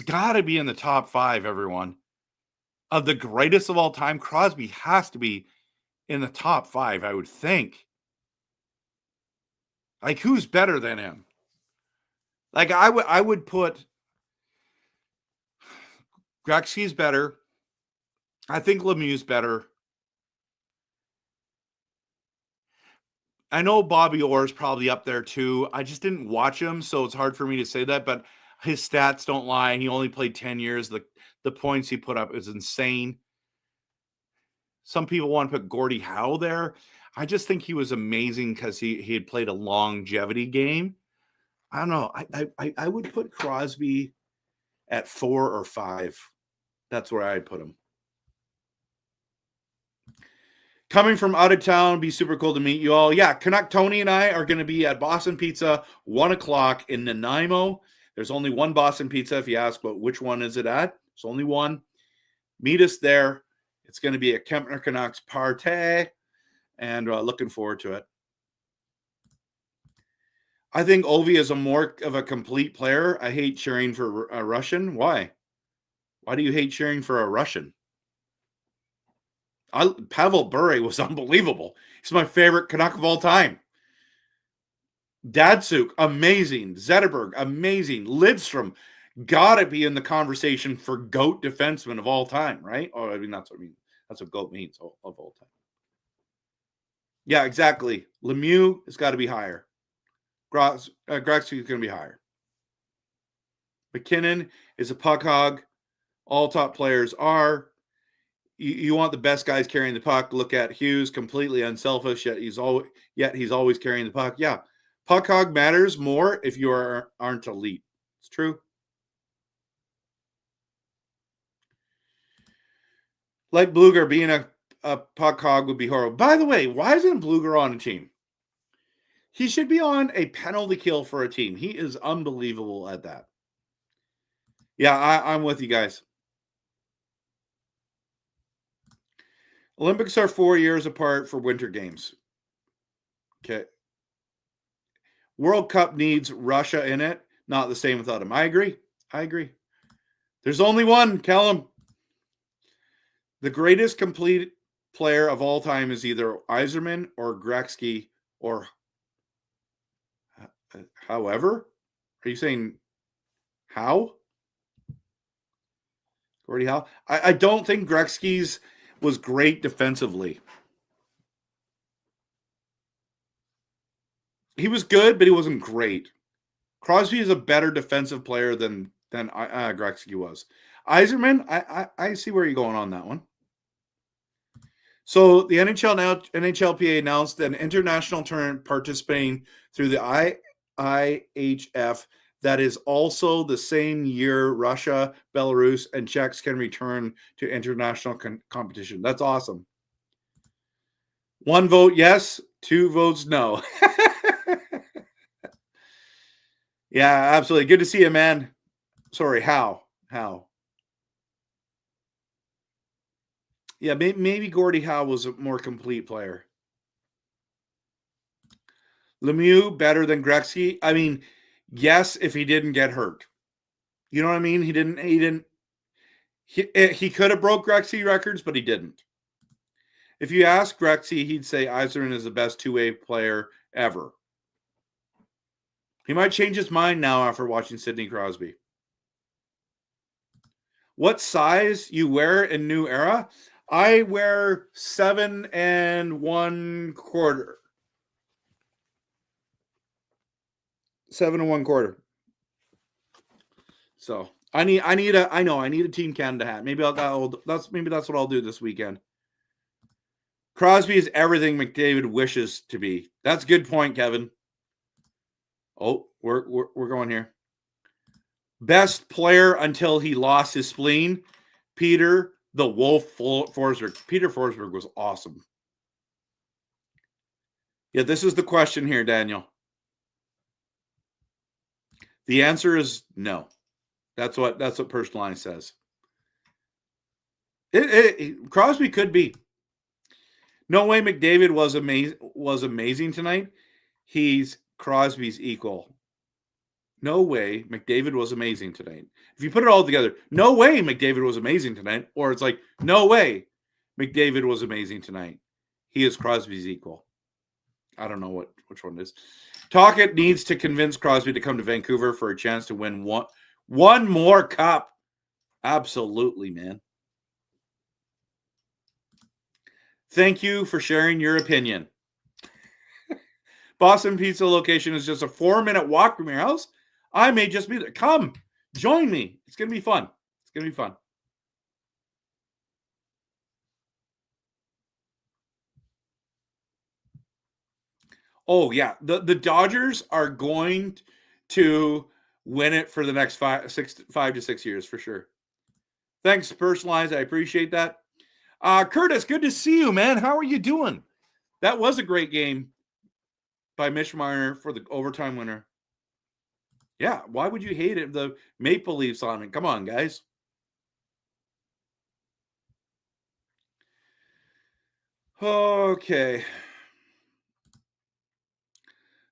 got to be in the top 5, everyone. Of the greatest of all time, Crosby has to be in the top 5, I would think. Like, who's better than him? Like, I would put Gretzky's better. I think Lemieux's better. I know Bobby Orr's probably up there too. I just didn't watch him, so it's hard for me to say that, but his stats don't lie. He only played 10 years. The points he put up is insane. Some people want to put Gordie Howe there. I just think he was amazing because he had played a longevity game. I don't know. I would put Crosby at 4 or 5. That's where I'd put him. Coming from out of town, be super cool to meet you all. Yeah, Canuck Tony and I are going to be at Boston Pizza, 1 o'clock in Nanaimo. There's only one Boston Pizza if you ask, but which one is it at? There's only one. Meet us there. It's going to be a Kempner Canucks party, and looking forward to it. I think Ovi is a more of a complete player. I hate cheering for a Russian. Why? Why do you hate cheering for a Russian? Pavel Bure was unbelievable. He's my favorite Canuck of all time. Datsuk, amazing. Zetterberg, amazing. Lidstrom, gotta be in the conversation for GOAT defenseman of all time, right? Oh, I mean, that's what I mean. That's what GOAT means of all time. Yeah, exactly. Lemieux has got to be higher. Gretzky is going to be higher. MacKinnon is a puck hog. All top players are. You want the best guys carrying the puck. Look at Hughes, completely unselfish, yet he's always carrying the puck. Yeah, puck hog matters more if you aren't elite. It's true. Like Bluger, being a puck hog would be horrible. By the way, why isn't Bluger on a team? He should be on a penalty kill for a team. He is unbelievable at that. Yeah, I'm with you guys. Olympics are 4 years apart for Winter Games. Okay. World Cup needs Russia in it. Not the same without him. I agree. There's only one, Callum. The greatest complete player of all time is either Yzerman or Gretzky or however. Are you saying how? Gordie Howe? I don't think Gretzky's was great defensively. He was good, but he wasn't great. Crosby is a better defensive player than Gretzky was. Yzerman, I see where you're going on that one. So the NHLPA announced an international tournament participating through the IIHF that is also the same year Russia, Belarus, and Czechs can return to international competition. That's awesome. 1 vote yes, 2 votes no. Yeah, absolutely. Good to see you, man. Sorry, how? Yeah, maybe Gordie Howe was a more complete player. Lemieux better than Gretzky. I mean, yes, if he didn't get hurt. You know what I mean? He could have broke Gretzky records, but he didn't. If you ask Gretzky, he'd say Yzerman is the best two-way player ever. He might change his mind now after watching Sidney Crosby. What size you wear in New Era? I wear 7 1/4. 7 1/4. So I need a Team Canada hat. Maybe that's what I'll do this weekend. Crosby is everything McDavid wishes to be. That's a good point, Kevin. Oh, we're going here. Best player until he lost his spleen, Peter the Wolf Forsberg. Peter Forsberg was awesome. Yeah, this is the question here, Daniel. The answer is no. That's what Personalized says. Crosby could be. No way McDavid was amazing tonight. He's Crosby's equal. No way McDavid was amazing tonight. If you put it all together, no way McDavid was amazing tonight. Or it's like, no way McDavid was amazing tonight. He is Crosby's equal. I don't know which one it is. Tocchet needs to convince Crosby to come to Vancouver for a chance to win one more cup. Absolutely, man. Thank you for sharing your opinion. Boston Pizza location is just a 4-minute walk from your house. I may just be there. Come, join me. It's going to be fun. It's going to be fun. Oh, yeah. The Dodgers are going to win it for the next 5 to 6 years for sure. Thanks, Personalized. I appreciate that. Curtis, good to see you, man. How are you doing? That was a great game by Mitch Marner for the overtime winner. Yeah, why would you hate it? The Maple Leafs on it. Come on, guys. Okay.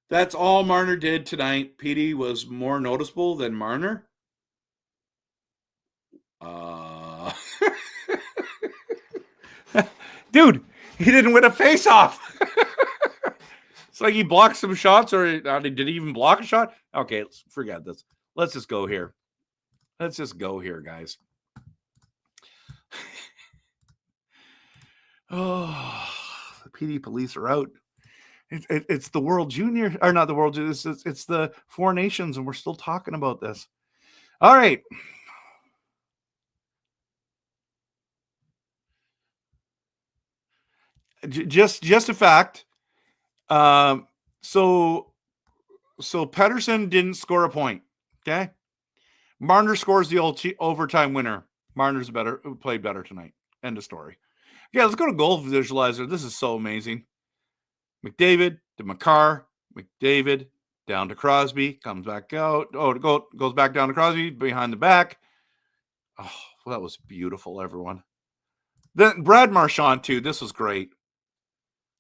That's all Marner did tonight. Petey was more noticeable than Marner. Dude, he didn't win a face-off. It's like he blocked some shots, or did he even block a shot? Okay, let's forget this. Let's just go here. Let's just go here, guys. Oh, the PD police are out. It's the World Junior, or not the World Junior. It's the Four Nations, and we're still talking about this. All right. Just a fact. So Pettersson didn't score a point. Okay. Marner scores the overtime winner. Marner's played better tonight. End of story. Yeah, let's go to Goal Visualizer. This is so amazing. McDavid to Makar. McDavid down to Crosby. Comes back out. Oh, goes back down to Crosby behind the back. Oh, well, that was beautiful, everyone. Then Brad Marchand, too. This was great.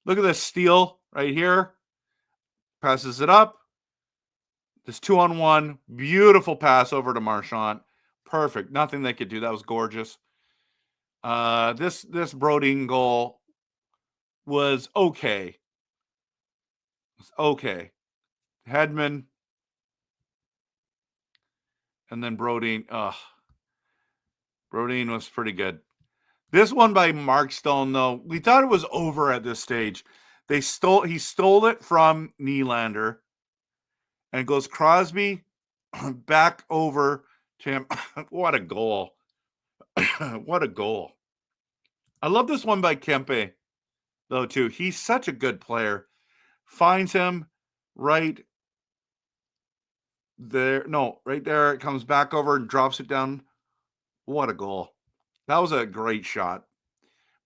Look at this steal right here. Passes it up. This 2-on-1. Beautiful pass over to Marchand. Perfect. Nothing they could do. That was gorgeous. This Brodin goal was okay. It's okay. Hedman. And then Brodin. Brodin was pretty good. This one by Mark Stone, though, we thought it was over at this stage. He stole it from Nylander, And it goes Crosby back over to him. What a goal. What a goal. I love this one by Kempe, though, too. He's such a good player. Finds him right there. No, right there. It comes back over and drops it down. What a goal. That was a great shot.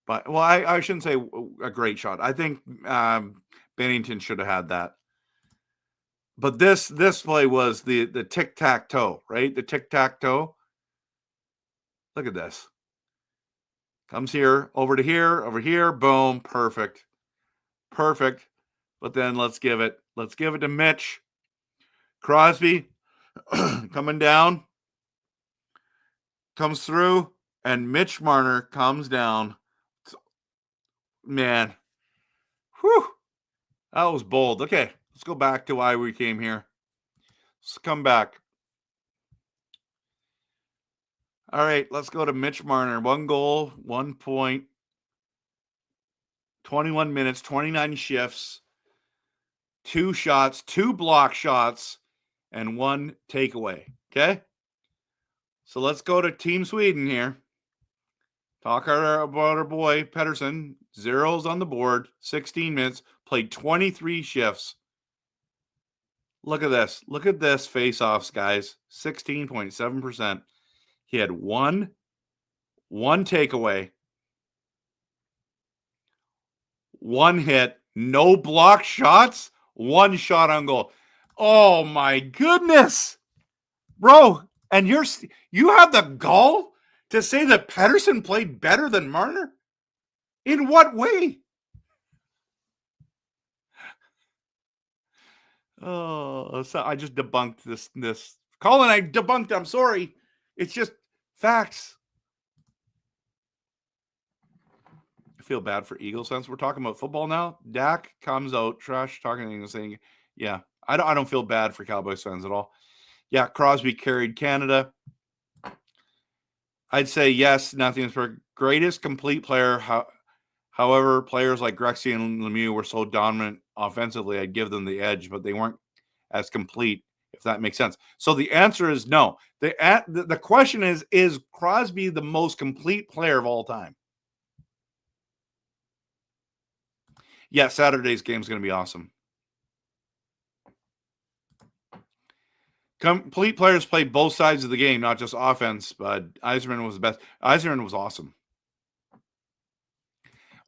But, well, I shouldn't say a great shot. I think Bennington should have had that. But this play was the tic-tac-toe, right? The tic-tac-toe. Look at this. Comes here, over to here, boom, perfect. Perfect. But then let's give it to Mitch. Crosby coming down. Comes through, and Mitch Marner comes down. Man. Whew. That was bold. Okay, let's go back to why we came here. Let's come back. All right, let's go to Mitch Marner. 1 goal, 1 point, 21 minutes, 29 shifts, 2 shots, 2 block shots, and 1 takeaway. Okay? So let's go to Team Sweden here. Talk about our boy, Pettersson. 0s on the board, 16 minutes, played 23 shifts. Look at this. Look at this face-offs, guys. 16.7%. He had one takeaway, 1 hit, no block shots, 1 shot on goal. Oh my goodness, bro! And you have the gall to say that Pettersson played better than Marner? In what way? Oh, so I just debunked this. Colin, I debunked. I'm sorry. It's just facts. I feel bad for Eagles fans. We're talking about football now. Dak comes out, trash talking and saying, yeah, I don't feel bad for Cowboys fans at all. Yeah, Crosby carried Canada. I'd say yes, nothing is for greatest complete player. However, players like Gretzky and Lemieux were so dominant offensively, I'd give them the edge, but they weren't as complete, if that makes sense. So the answer is no. The question is Crosby the most complete player of all time? Yeah, Saturday's game is going to be awesome. Complete players play both sides of the game, not just offense, but Yzerman was the best. Yzerman was awesome.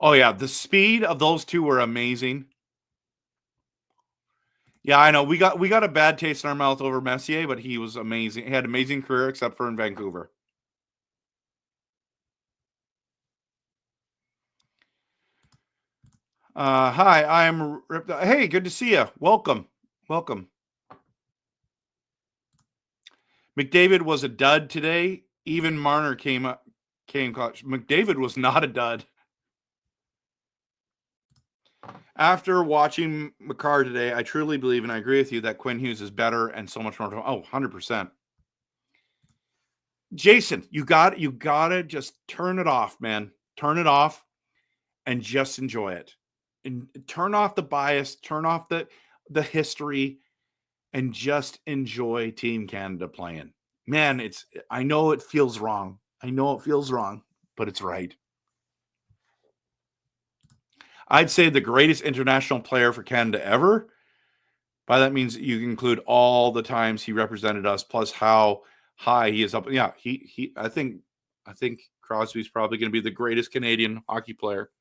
Oh, yeah, the speed of those two were amazing. Yeah, I know. We got a bad taste in our mouth over Messier, but he was amazing. He had an amazing career, except for in Vancouver. Hi, I'm Rip. Hey, good to see you. Welcome. McDavid was a dud today. Even Marner came clutch. McDavid was not a dud. After watching Makar today, I truly believe, and I agree with you, that Quinn Hughes is better and so much more. 100%. Jason, you got to just turn it off, man. Turn it off and just enjoy it. And turn off the bias, turn off the history, and just enjoy Team Canada playing. Man, I know it feels wrong. But it's right. I'd say the greatest international player for Canada ever. By that means you include all the times he represented us, plus how high he is up. Yeah, I think Crosby's probably going to be the greatest Canadian hockey player.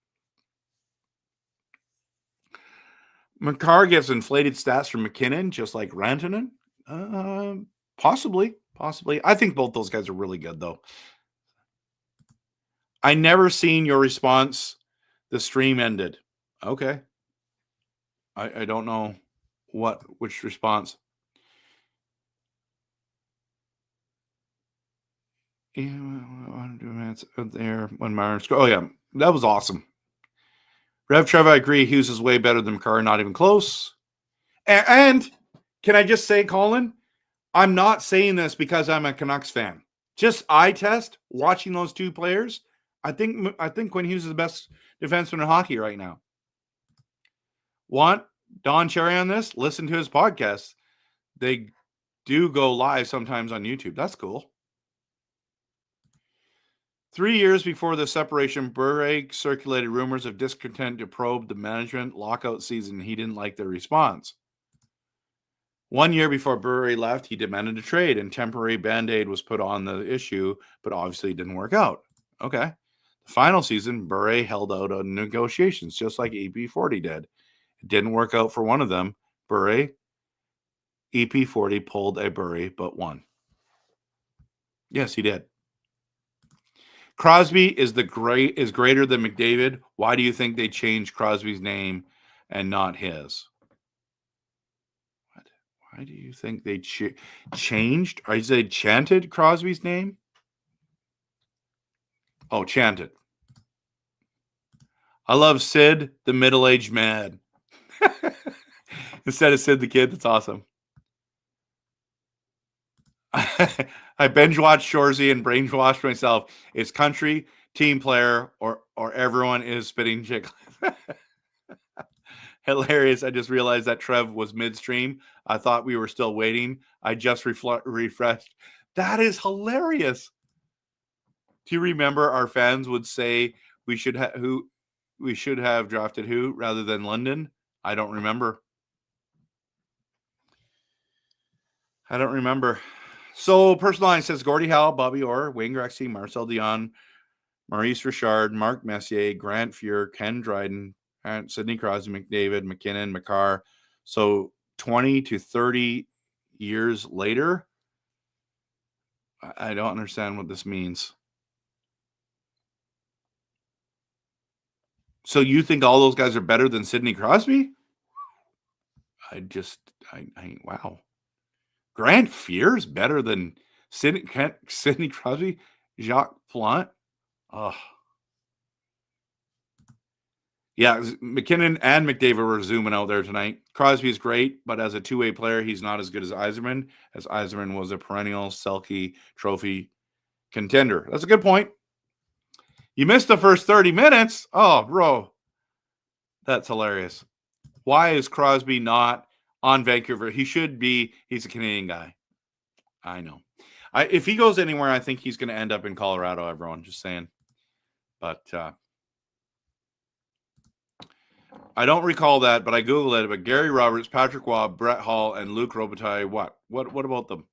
Makar gets inflated stats from MacKinnon, just like Rantanen. Possibly. I think both those guys are really good, though. I never seen your response. The stream ended. Okay. I don't know which response. Yeah, 100 minutes there when Myron scored. Oh, yeah. That was awesome. RevTrev, I agree. Hughes is way better than Makar. Not even close. And can I just say, Colin, I'm not saying this because I'm a Canucks fan. Just eye test, watching those two players, I think Quinn Hughes is the best defenseman in hockey right now. Want Don Cherry on this? Listen to his podcast. they do go live sometimes on YouTube. That's cool. 3 years before the separation, Bure circulated rumors of discontent to probe the management lockout season. He didn't like their response. 1 year before Bure left, he demanded a trade, and temporary Band-Aid was put on the issue, but obviously it didn't work out. Okay. The final season, Bure held out on negotiations, just like EP40 did. It didn't work out for one of them. Bure, EP40 pulled a Bure, but won. Yes, he did. Crosby is greater than McDavid. Why do you think they changed Crosby's name and not his? What? Why do you think they changed? Or is they chanted Crosby's name? Oh, chanted. I love Sid, the middle-aged man. Instead of Sid the kid, that's awesome. I binge watched Shorzy and brainwashed myself. It's country, team player, or everyone is spitting chicklets. Hilarious. I just realized that Trev was midstream. I thought we were still waiting. I just refreshed. That is hilarious. Do you remember our fans would say we should have drafted who rather than London? I don't remember. So, personal line says Gordie Howe, Bobby Orr, Wayne Gretzky, Marcel Dion, Maurice Richard, Mark Messier, Grant Fuhr, Ken Dryden, Sidney Crosby, McDavid, McKinnon, Makar. So, 20 to 30 years later, I don't understand what this means. So, you think all those guys are better than Sidney Crosby? Wow. Grant Fuhr is better than Sidney Crosby, Jacques Plante. Oh. Yeah, McKinnon and McDavid were zooming out there tonight. Crosby is great, but as a two-way player, he's not as good as Yzerman, as Yzerman was a perennial Selke Trophy contender. That's a good point. You missed the first 30 minutes? Oh, bro. That's hilarious. Why is Crosby not on Vancouver? He should be. He's a Canadian guy. I know. If he goes anywhere, I think he's going to end up in Colorado, everyone. Just saying. But I don't recall that, but I Googled it. But Gary Roberts, Patrick Waugh, Brett Hall, and Luc Robitaille, what? What about them?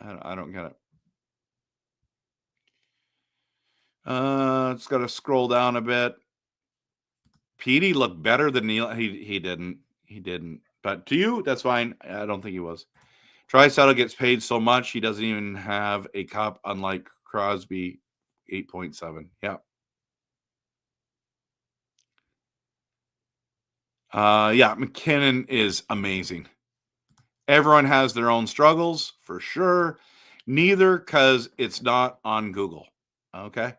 I don't get it. It's got to scroll down a bit. Petey looked better than Neil. He didn't. But to you, that's fine. I don't think he was. Draisaitl gets paid so much he doesn't even have a cup, unlike Crosby, 8.7. Yeah. McKinnon is amazing. Everyone has their own struggles, for sure. Neither because it's not on Google. Okay.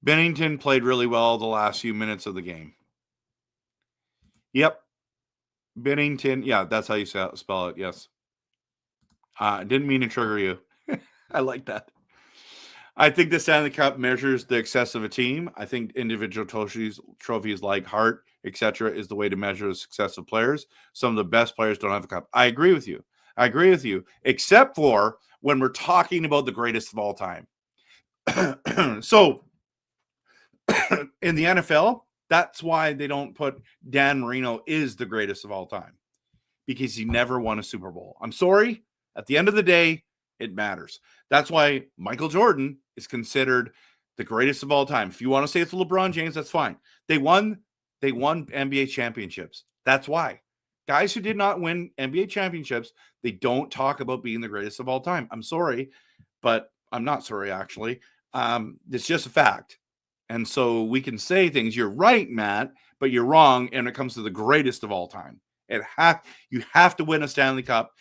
Bennington played really well the last few minutes of the game. Yep. Bennington. Yeah, that's how you spell it. Yes. Didn't mean to trigger you. I like that. I think the Stanley Cup measures the success of a team. I think individual trophies like Hart, etc., is the way to measure the success of players. Some of the best players don't have a cup. I agree with you, except for when we're talking about the greatest of all time. So, in the NFL, that's why they don't put Dan Marino is the greatest of all time, because he never won a Super Bowl. I'm sorry. At the end of the day, it matters. That's why Michael Jordan is considered the greatest of all time. If you want to say it's LeBron James, that's fine. They won NBA championships. That's why. Guys who did not win NBA championships, they don't talk about being the greatest of all time. I'm sorry, but I'm not sorry, actually. It's just a fact. And so we can say things. You're right, Matt, but you're wrong when it comes to the greatest of all time. You have to win a Stanley Cup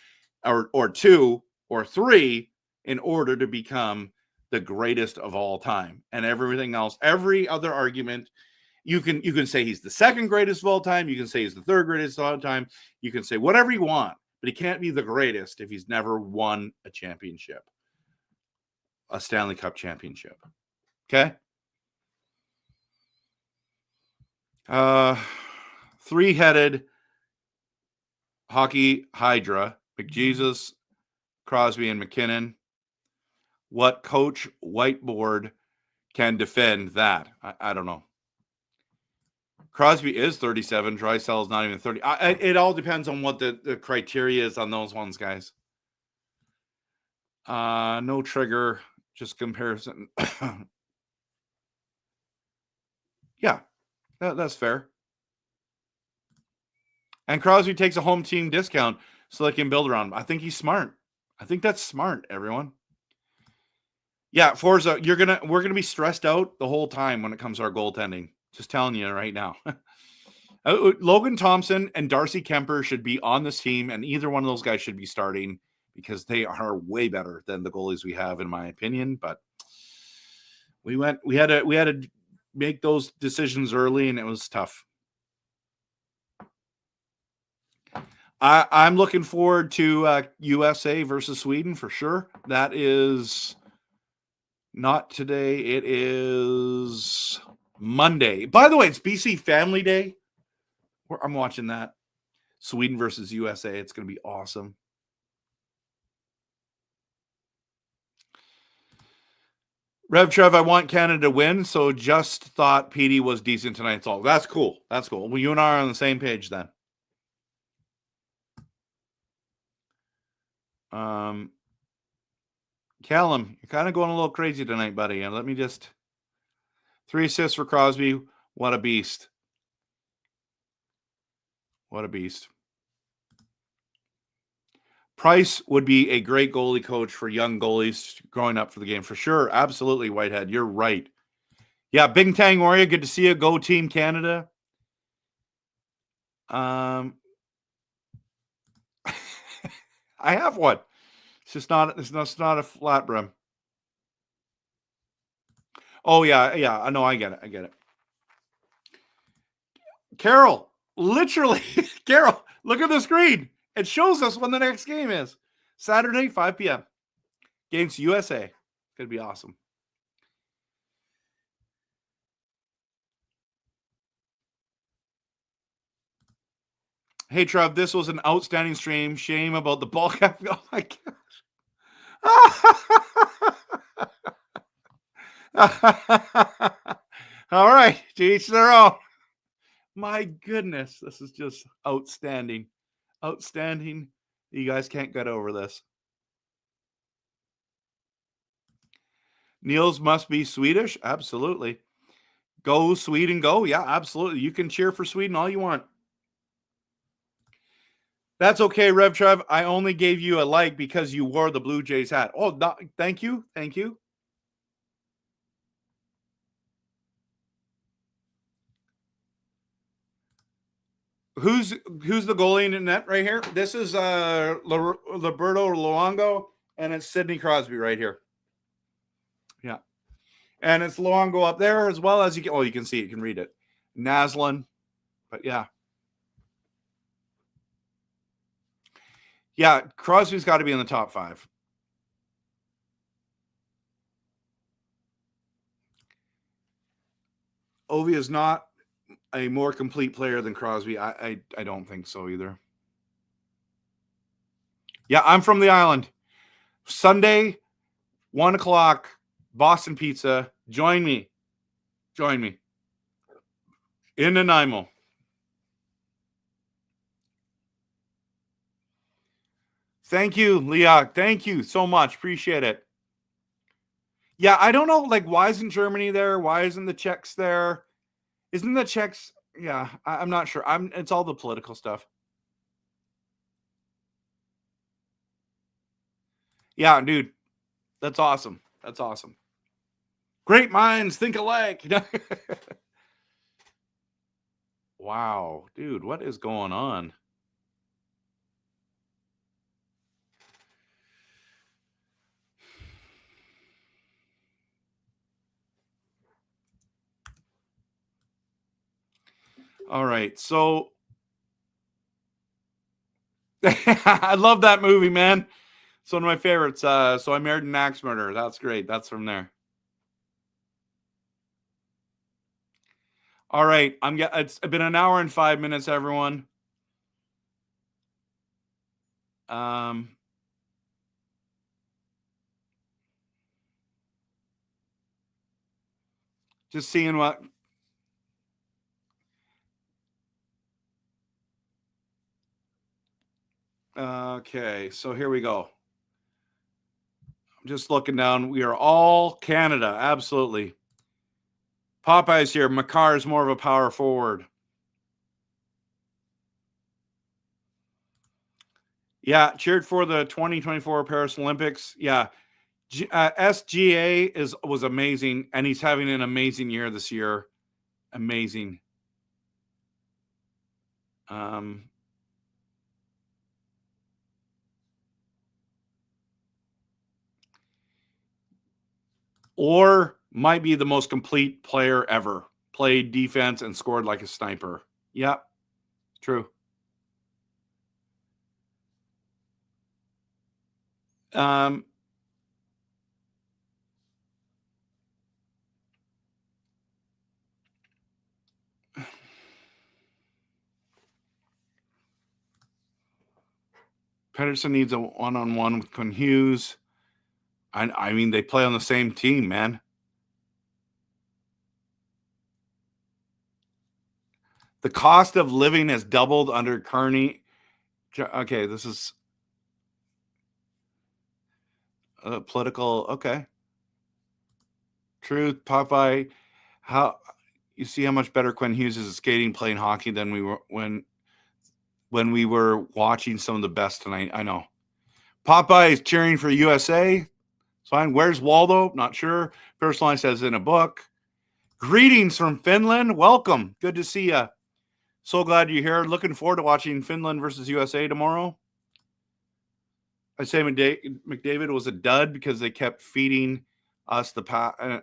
or two or three in order to become the greatest of all time. And everything else, every other argument, you can say he's the second greatest of all time. You can say he's the third greatest of all time. You can say whatever you want, but he can't be the greatest if he's never won a championship. a Stanley Cup championship. Okay? Three-headed hockey hydra, McJesus, Crosby, and MacKinnon. What coach whiteboard can defend that? I don't know. Crosby is 37. Drysdale is not even 30. It all depends on what the criteria is on those ones, guys. No trigger, just comparison. Yeah, that's fair. And Crosby takes a home team discount so they can build around him. I think he's smart. I think that's smart, everyone. Yeah, Forza, we're gonna be stressed out the whole time when it comes to our goaltending. Just telling you right now. Logan Thompson and Darcy Kemper should be on this team, and either one of those guys should be starting because they are way better than the goalies we have, in my opinion. But we had to make those decisions early, and it was tough. I'm looking forward to USA versus Sweden for sure. That is not today. It is Monday. By the way, it's BC Family Day. I'm watching that. Sweden versus USA. It's going to be awesome. RevTrev, I want Canada to win, so just thought PD was decent tonight. So that's cool. That's cool. Well, you and I are on the same page then. Callum, you're kind of going a little crazy tonight, buddy. And let me just 3 assists for Crosby. What a beast. What a beast. Price would be a great goalie coach for young goalies growing up for the game. For sure. Absolutely, Whitehead. You're right. Yeah, Big Tang Warrior, good to see you. Go Team Canada. I have one. It's not a flat brim. Oh, yeah. I know. I get it. Carol, literally, Carol, look at the screen. It shows us when the next game is. Saturday, 5 p.m. Against USA. It's going to be awesome. Hey, Trev, this was an outstanding stream. Shame about the ball cap. Oh, my gosh. All right. To each their own. My goodness. This is just outstanding. Outstanding. You guys can't get over this. Niels must be Swedish. Absolutely. Go Sweden, go. Yeah, absolutely. You can cheer for Sweden all you want. That's okay, RevTrev. I only gave you a like because you wore the Blue Jays hat. Oh, no, thank you. Thank you. Who's the goalie in the net right here? This is Roberto Luongo, and it's Sidney Crosby right here. Yeah. And it's Luongo up there as well as you can see it. You can read it. Naslin. But yeah. Yeah, Crosby's got to be in the top 5. Ovi is not a more complete player than Crosby. I don't think so either. Yeah, I'm from the island. Sunday, 1 o'clock, Boston Pizza. Join me. In Nanaimo. Thank you, Leah. Thank you so much. Appreciate it. Yeah, I don't know, like, why isn't Germany there? Why isn't the Czechs there? Isn't the Czechs? Yeah, I'm not sure. It's all the political stuff. Yeah, dude. That's awesome. That's awesome. Great minds think alike. Wow, dude, what is going on? All right, so I love that movie, man. It's one of my favorites. So I married an axe murderer. That's great. That's from there. All right. It's been an hour and 5 minutes, everyone. Just seeing what. Okay, so here we go. I'm just looking down. We are all Canada. Absolutely. Popeye's here. Makar is more of a power forward. Yeah, cheered for the 2024 Paris Olympics. Yeah, SGA was amazing, and he's having an amazing year this year. Amazing. Or might be the most complete player ever. Played defense and scored like a sniper. Yeah, true. Pedersen needs a one-on-one with Quinn Hughes. I mean, they play on the same team, man. The cost of living has doubled under Kearney. Okay, this is political. Okay. Truth, Popeye. How you see how much better Quinn Hughes is at skating, playing hockey than we were when we were watching some of the best tonight. I know. Popeye is cheering for USA. It's fine. Where's Waldo? Not sure. Personalized says in a book. Greetings from Finland. Welcome. Good to see you. So glad you're here. Looking forward to watching Finland versus USA tomorrow. I say McDavid was a dud because they kept feeding us the passing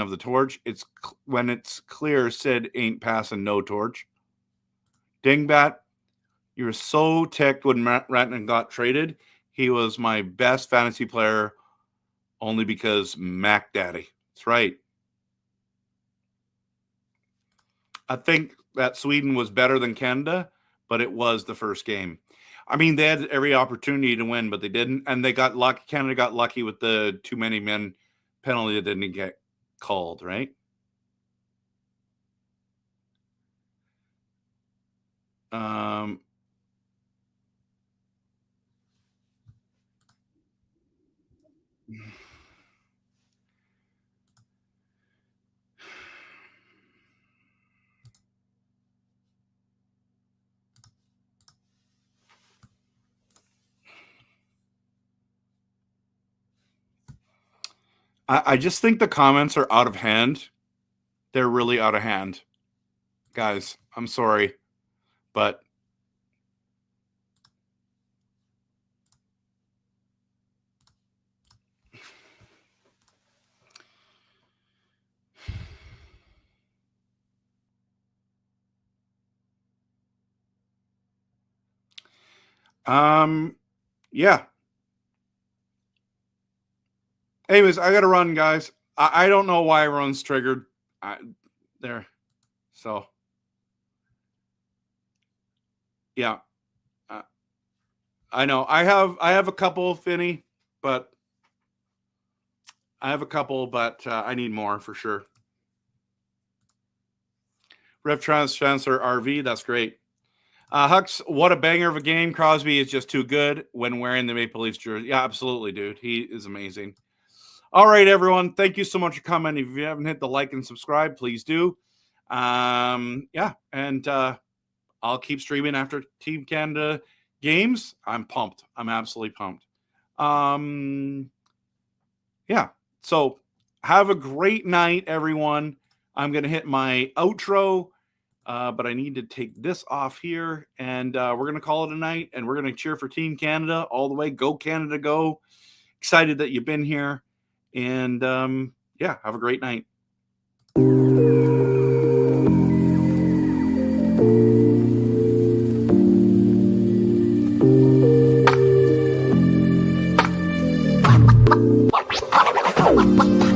of the torch. It's when it's clear Sid ain't passing no torch. Dingbat, you were so ticked when Ratton got traded. He was my best fantasy player only because Mac Daddy. That's right. I think that Sweden was better than Canada, but it was the first game. I mean, they had every opportunity to win, but they didn't. And they got lucky. Canada got lucky with the too many men penalty that didn't get called, right? I just think the comments are out of hand. They're really out of hand. Guys, I'm sorry, but yeah. Anyways, I gotta run, guys. I don't know why everyone's triggered there. So yeah. I know. I have a couple, Finny, but I need more for sure. RevTrev Member RV, that's great. Hux, what a banger of a game. Crosby is just too good when wearing the Maple Leafs jersey. Yeah, absolutely, dude. He is amazing. All right, everyone. Thank you so much for coming. If you haven't hit the like and subscribe, please do. Yeah, and I'll keep streaming after Team Canada games. I'm pumped. I'm absolutely pumped. Yeah. So have a great night, everyone. I'm going to hit my outro, but I need to take this off here, and we're going to call it a night, and we're going to cheer for Team Canada all the way. Go Canada, go. Excited that you've been here, and yeah, have a great night. Wow.